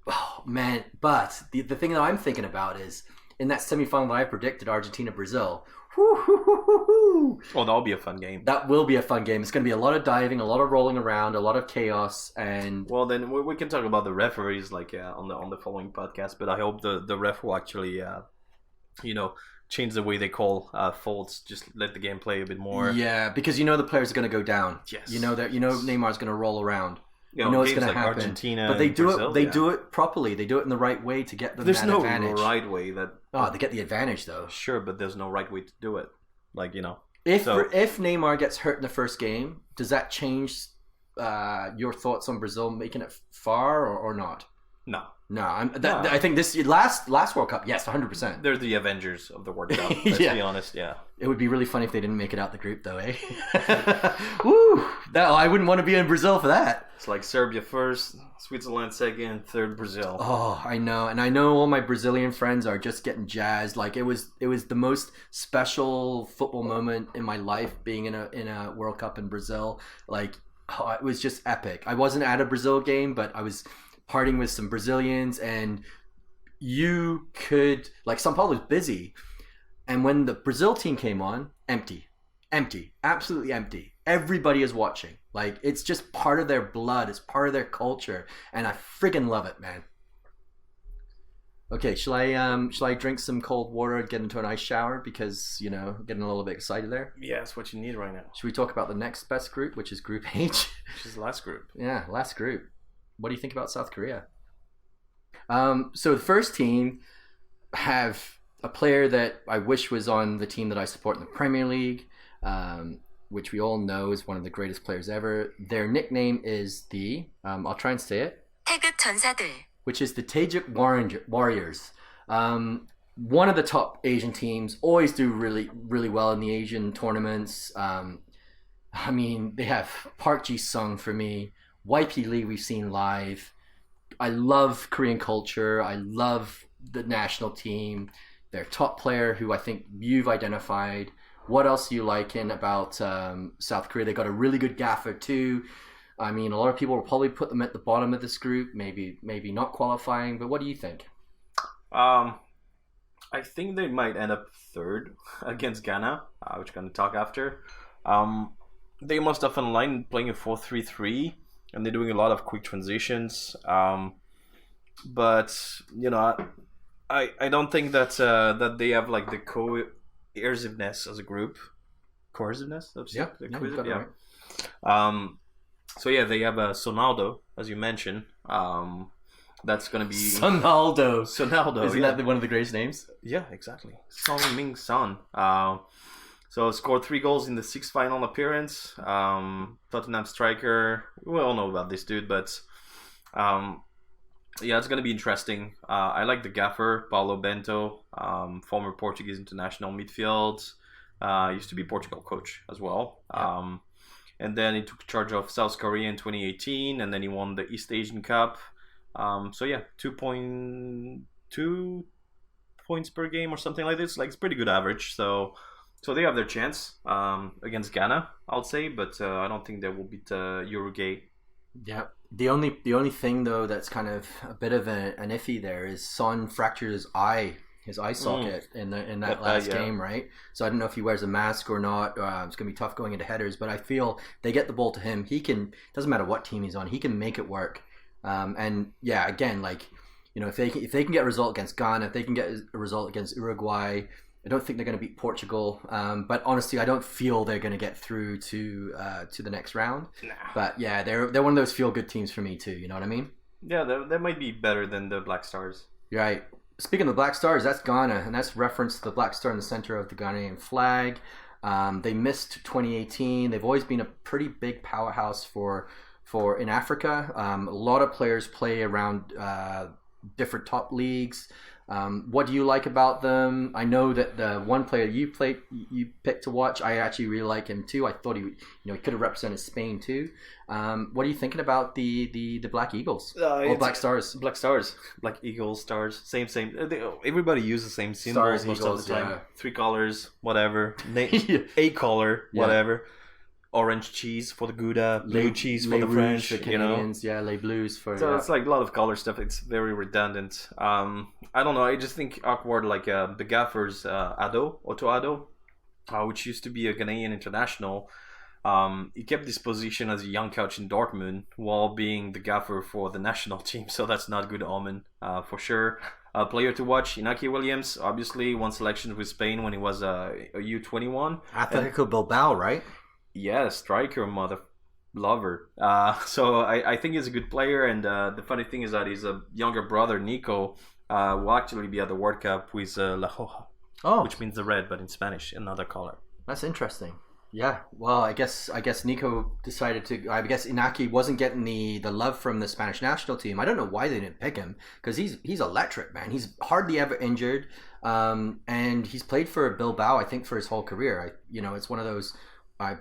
Oh man! But the thing that I'm thinking about is in that semifinal that I predicted, Argentina Brazil. Oh, that'll be a fun game. That will be a fun game. It's going to be a lot of diving, a lot of rolling around, a lot of chaos, and Well, then we can talk about the referees on the following podcast. But I hope the ref will actually, change the way they call faults. Just let the game play a bit more. yeah, because you know the players are going to go down. Yes. You know Neymar's going to roll around. You You know it's games going to like happen. Argentina, But they and do Brazil, it. They yeah. do it properly. They do it in the right way to get them There's that no advantage. right way that. Oh, they get the advantage though. Sure, but there's no right way to do it. If So- if Neymar gets hurt in the first game, does that change your thoughts on Brazil making it far or not? No. No, No. I think this last World Cup, yes, 100%. They're the Avengers of the World Cup. Let's Yeah. be honest. Yeah. It would be really funny if they didn't make it out the group, though, eh? Woo! I wouldn't want to be in Brazil for that. It's like Serbia first, Switzerland second, third Brazil. Oh, I know, and I know all my Brazilian friends are just getting jazzed. It was the most special football moment in my life being in a World Cup in Brazil. It was just epic. I wasn't at a Brazil game, but I was partying with some Brazilians, and you could São Paulo was busy, and when the Brazil team came on, empty, absolutely empty. Everybody is watching. It's just part of their blood. It's part of their culture, and I friggin' love it, man. Okay, shall I drink some cold water, get into an ice shower because getting a little bit excited there? Yeah, that's what you need right now. Should we talk about the next best group, which is Group H? Which is the last group. Yeah, last group. What do you think about South Korea? So the first team have a player that I wish was on the team that I support in the Premier League, which we all know is one of the greatest players ever. Their nickname is I'll try and say it, 태극 전사들. which is the Taejuk Warriors. One of the top Asian teams, always do really, really well in the Asian tournaments. They have Park Ji-sung for me. YP Lee we've seen live. I love Korean culture. I love the national team. Their top player, who I think you've identified. What else do you like about South Korea? They got a really good gaffer too. A lot of people will probably put them at the bottom of this group, maybe not qualifying. But what do you think? I think they might end up third against Ghana, which we're going to talk after. They most often line playing a 4-3-3, and they're doing a lot of quick transitions. But I don't think that they have the cohesiveness as a group. Cohesiveness? Yeah, you got it right. So yeah, they have Sonaldo, as you mentioned. That's gonna be Sonaldo. Isn't yeah. that one of the greatest names? Yeah, exactly. Song Ming Son. So scored 3 goals in the 6th final appearance. Tottenham striker. We all know about this dude, but yeah, it's gonna be interesting. I like the gaffer, Paulo Bento, former Portuguese international midfield. Used to be Portugal coach as well. Yeah. And then he took charge of South Korea in 2018, and then he won the East Asian Cup. So yeah, 2.2 points per game or something like this. It's pretty good average. So they have their chance against Ghana, I'll say, but I don't think they will beat Uruguay. Yeah. The only thing though that's kind of a bit of an iffy there is Son fractured his eye socket in that last game, right? So I don't know if he wears a mask or not. It's gonna be tough going into headers, but I feel they get the ball to him. He can, doesn't matter what team he's on, he can make it work. And yeah, again, if they can get a result against Ghana, if they can get a result against Uruguay, I don't think they're going to beat Portugal. But honestly, I don't feel they're going to get through to the next round. Nah. But yeah, they're one of those feel good teams for me too. You know what I mean? Yeah, they might be better than the Black Stars. You're right. Speaking of the Black Stars, that's Ghana, and that's reference to the Black Star in the center of the Ghanaian flag. They missed 2018. They've always been a pretty big powerhouse for in Africa. A lot of players play around different top leagues. What do you like about them? I know that the one player you picked to watch, I actually really like him too. I thought he could have represented Spain too. What are you thinking about the Black Eagles or Black Stars? Black Stars, Black Eagles, Stars, same. Everybody uses the same symbols Stars, most Eagles, of the time. yeah. 3 colors, whatever. A color, whatever. Orange cheese for the Gouda, blue cheese for the French, the Canadians, Les Blues for. So it's like a lot of color stuff. It's very redundant. I don't know. I just think awkward. Like the gaffer's Otto Addo, which used to be a Ghanaian international. He kept this position as a young coach in Dortmund while being the gaffer for the national team. So that's not good omen for sure. Player to watch, Inaki Williams. Obviously, won selection with Spain when he was a U21. Atletico Bilbao, right? Yeah, striker, mother lover. So I think he's a good player, and the funny thing is that his younger brother Nico will actually be at the World Cup with La Hoja, which means the red, but in Spanish, another color. That's interesting. Yeah, well, I guess Nico decided to. I guess Inaki wasn't getting the love from the Spanish national team. I don't know why they didn't pick him because he's electric, man. He's hardly ever injured, and he's played for Bilbao, I think, for his whole career. It's one of those.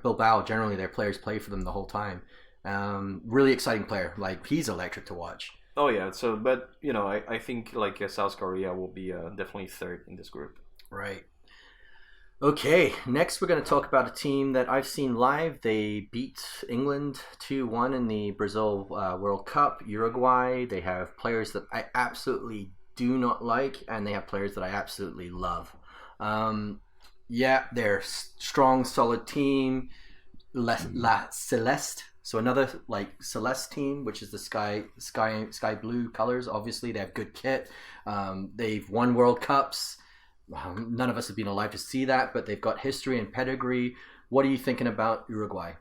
Bilbao, generally their players play for them the whole time. Really exciting player. Like, he's electric to watch. Oh yeah. So, but I think like South Korea will be definitely third in this group. Right. Okay. Next, we're going to talk about a team that I've seen live. They beat England 2-1 in the Brazil World Cup. Uruguay. They have players that I absolutely do not like, and they have players that I absolutely love. Yeah, they're strong, solid team. La Celeste, so another like Celeste team, which is the sky blue colors. Obviously, they have good kit. They've won World Cups. None of us have been alive to see that, but they've got history and pedigree. What are you thinking about Uruguay?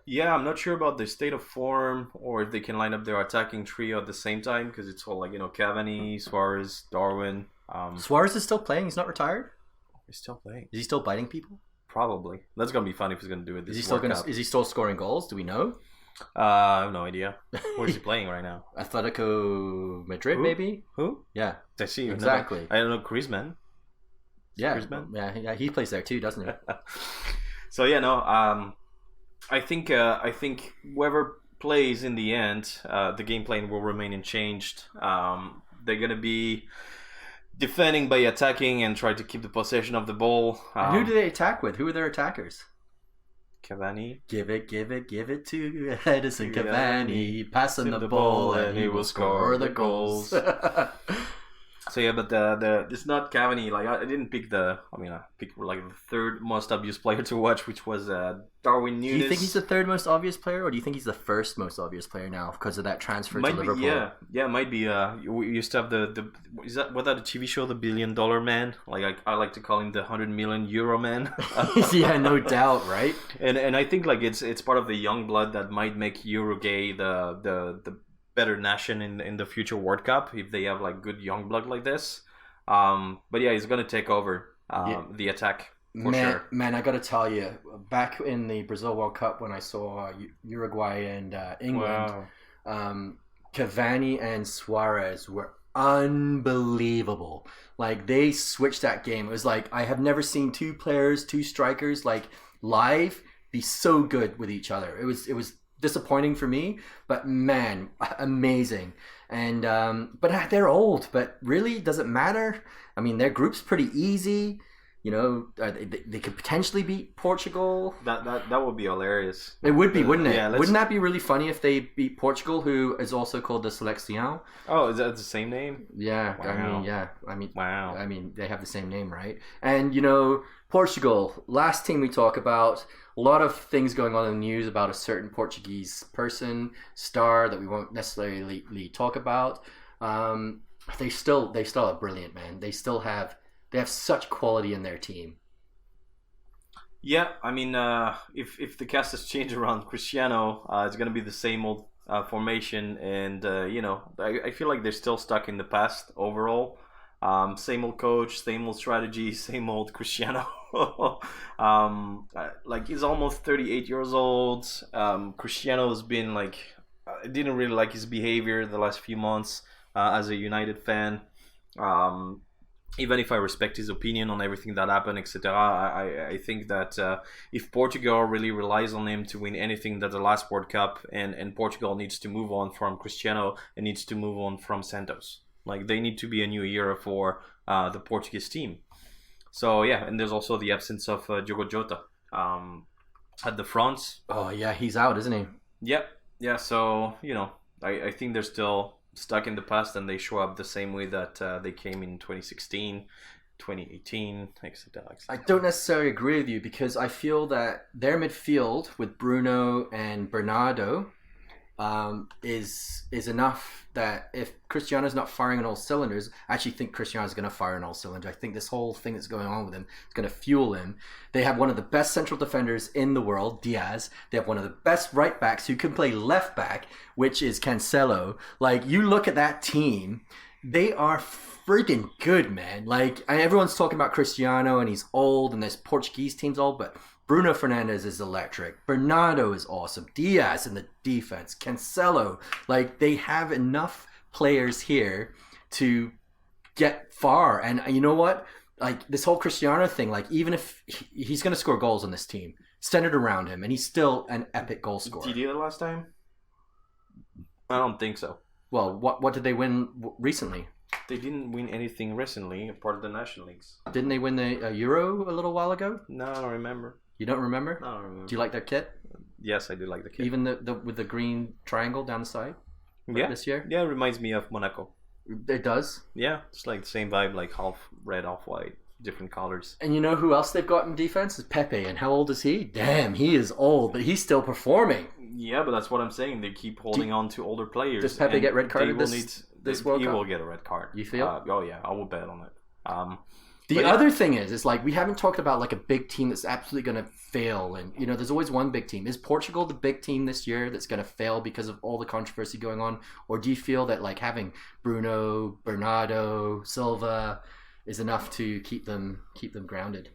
Yeah, I'm not sure about the state of form or if they can line up their attacking trio at the same time because it's all like Cavani, Suarez, Darwin. Suarez is still playing. He's not retired. He's still playing. Is he still biting people? Probably. That's gonna be fun if he's gonna do it. Is he still scoring goals? Do we know? I have no idea. Where is he playing right now? Atletico Madrid, maybe. Who? Yeah. I see. Exactly. I don't know. Griezmann. Yeah. Griezmann? Yeah. He plays there too, doesn't he? So yeah, no. I think whoever plays in the end, the game plan will remain unchanged. They're gonna be defending by attacking and try to keep the possession of the ball. Who do they attack with? Who are their attackers? Cavani. Give it to Edison Cavani. Pass him the ball and he will score the goals. So yeah, but it's not Cavani. Like I didn't pick I picked like the third most obvious player to watch, which was Darwin Núñez. Do you think he's the third most obvious player, or do you think he's the first most obvious player now because of that transfer to Liverpool? Yeah, might be. We used to have was that the TV show The $1 Billion Man? Like I like to call him the €100 million man. Yeah, no doubt, right? And I think like it's part of the young blood that might make Uruguay the better nation in the future World Cup if they have like good young blood like this. But yeah, he's gonna take over the attack for sure. Man, I gotta tell you, back in the Brazil World Cup when I saw Uruguay and England, Cavani and Suarez were unbelievable. Like they switched that game. It was like I have never seen two strikers like live be so good with each other. It was disappointing for me, but man, amazing. And but they're old, but really, does it matter? I mean, their group's pretty easy. They could potentially beat Portugal. That would be hilarious. It would be, wouldn't it? Yeah, wouldn't that be really funny if they beat Portugal, who is also called the Selección? Oh, is that the same name? Yeah, wow. Wow. I mean, they have the same name, right? And Portugal, last team we talk about. A lot of things going on in the news about a certain Portuguese star that we won't necessarily talk about. They still are brilliant, man. They have such quality in their team. Yeah, I mean, if the cast has changed around Cristiano, it's gonna be the same old formation, and I feel like they're still stuck in the past overall. Same old coach, same old strategy, same old Cristiano. Like he's almost 38 years old. Cristiano has been like, I didn't really like his behavior the last few months as a United fan. Even if I respect his opinion on everything that happened, etc., I think that if Portugal really relies on him to win anything that the last World Cup, and Portugal needs to move on from Cristiano and needs to move on from Santos. Like they need to be a new era for the Portuguese team. So yeah, and there's also the absence of Diogo Jota at the front. Oh yeah, he's out, isn't he? Yep. Yeah, so, I think they're still stuck in the past and they show up the same way that they came in 2016, 2018, etc. I don't necessarily agree with you because I feel that their midfield with Bruno and Bernardo is enough that if Cristiano's not firing on all cylinders, I actually think Cristiano's going to fire on all cylinders. I think this whole thing that's going on with him is going to fuel him. They have one of the best central defenders in the world, Diaz. They have one of the best right backs who can play left back, which is Cancelo. Like, you look at that team, they are freaking good, man. Like, everyone's talking about Cristiano and he's old and this Portuguese team's old, but Bruno Fernandes is electric. Bernardo is awesome. Diaz in the defense. Cancelo. Like, they have enough players here to get far. And you know what? Like, this whole Cristiano thing, like, even if he's going to score goals on this team, centered around him, and he's still an epic goal scorer. Did he do that last time? I don't think so. Well, what did they win recently? They didn't win anything recently, part of the National Leagues. Didn't they win the Euro a little while ago? No, I don't remember. You don't remember? No, I don't remember. Do you like their kit? Yes, I do like the kit. Even the with the green triangle down the side? Yeah. This year? Yeah, it reminds me of Monaco. It does? Yeah, it's like the same vibe, like half red, half white, different colors. And you know who else they've got in defense? Is Pepe. And how old is he? Damn, he is old, but he's still performing. Yeah, but that's what I'm saying. They keep holding on to older players. Does Pepe get red carded this World Cup? He will get a red card. You feel? Oh yeah, I will bet on it. The other thing is like we haven't talked about like a big team that's absolutely going to fail, and there's always one big team. Is Portugal the big team this year that's going to fail because of all the controversy going on, or do you feel that like having Bruno, Bernardo, Silva is enough to keep them grounded?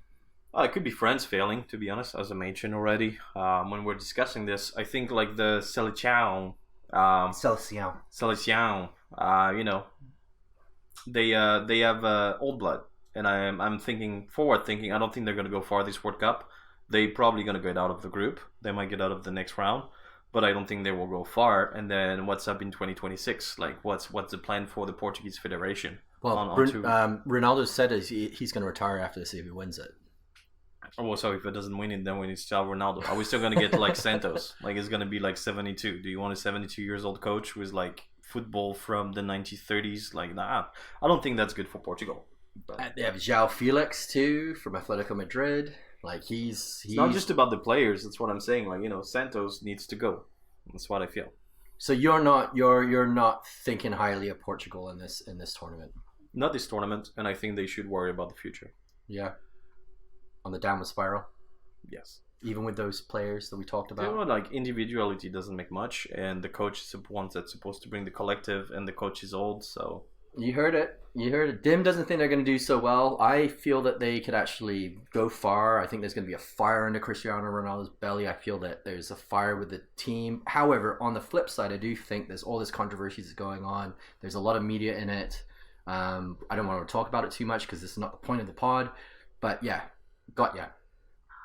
It could be France failing, to be honest, as I mentioned already. When we're discussing this, I think like the Selecao, they have old blood. And I'm thinking forward thinking. I don't think they're going to go far this World Cup. They're probably going to get out of the group. They might get out of the next round, but I don't think they will go far. And then what's up in 2026? Like what's the plan for the Portuguese Federation? Well, Ronaldo said he's going to retire after this if he wins it. Oh, so if it doesn't win it, then we need to tell Ronaldo. Are we still going to get like Santos? Like it's going to be like 72. Do you want a 72 years old coach who is like football from the 1930s? Like, nah. I don't think that's good for Portugal. But they have João Felix too from Atletico Madrid. Like he's not just about the players. That's what I'm saying. Like Santos needs to go. That's what I feel. So you're not thinking highly of Portugal in this tournament. Not this tournament, and I think they should worry about the future. Yeah. On the downward spiral. Yes. Even with those players that we talked about. Like individuality doesn't make much, and the coach is the one that's supposed to bring the collective, and the coach is old, so. You heard it. Dim doesn't think they're going to do so well. I feel that they could actually go far. I think there's going to be a fire under Cristiano Ronaldo's belly. I feel that there's a fire with the team. However, on the flip side, I do think there's all this controversy that's going on. There's a lot of media in it. I don't want to talk about it too much because this is not the point of the pod. But yeah,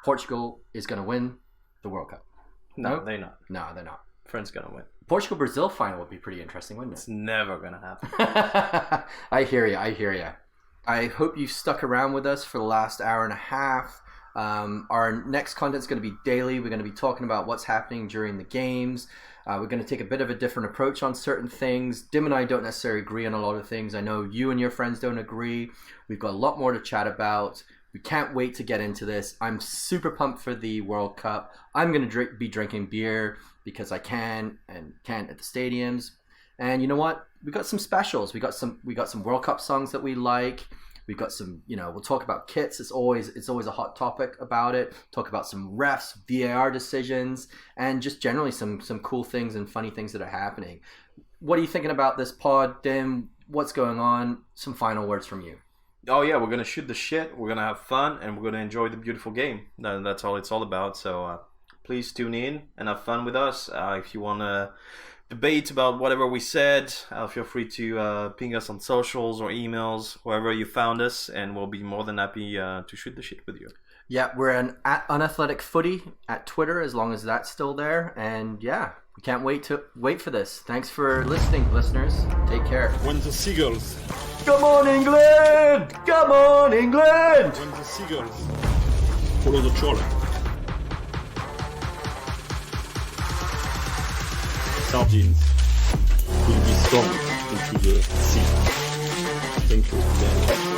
Portugal is going to win the World Cup. No, they're not. No, they're not. France going to win. Portugal-Brazil final would be pretty interesting, wouldn't it? It's never going to happen. I hear you. I hope you've stuck around with us for the last hour and a half. Our next content is going to be daily. We're going to be talking about what's happening during the games. We're going to take a bit of a different approach on certain things. Dim and I don't necessarily agree on a lot of things. I know you and your friends don't agree. We've got a lot more to chat about. We can't wait to get into this. I'm super pumped for the World Cup. I'm going to be drinking beer because I can and can't at the stadiums. And you know what? We got some specials. We got some World Cup songs that we like. We've got some, we'll talk about kits. It's always a hot topic about it. Talk about some refs, VAR decisions, and just generally some cool things and funny things that are happening. What are you thinking about this pod, Dim? what's going on, some final words from you. Oh yeah, we're gonna shoot the shit. We're gonna have fun, and we're gonna enjoy the beautiful game. That's all it's all about. So please tune in and have fun with us. If you wanna debate about whatever we said, feel free to ping us on socials or emails, wherever you found us, and we'll be more than happy to shoot the shit with you. Yeah, we're at Unathletic Footy at Twitter, as long as that's still there. And yeah, we can't wait for this. Thanks for listening, listeners. Take care. When the seagulls. Come on, England! Come on, England! When the seagulls follow the trawler. Sardines will be thrown into the sea. Thank you.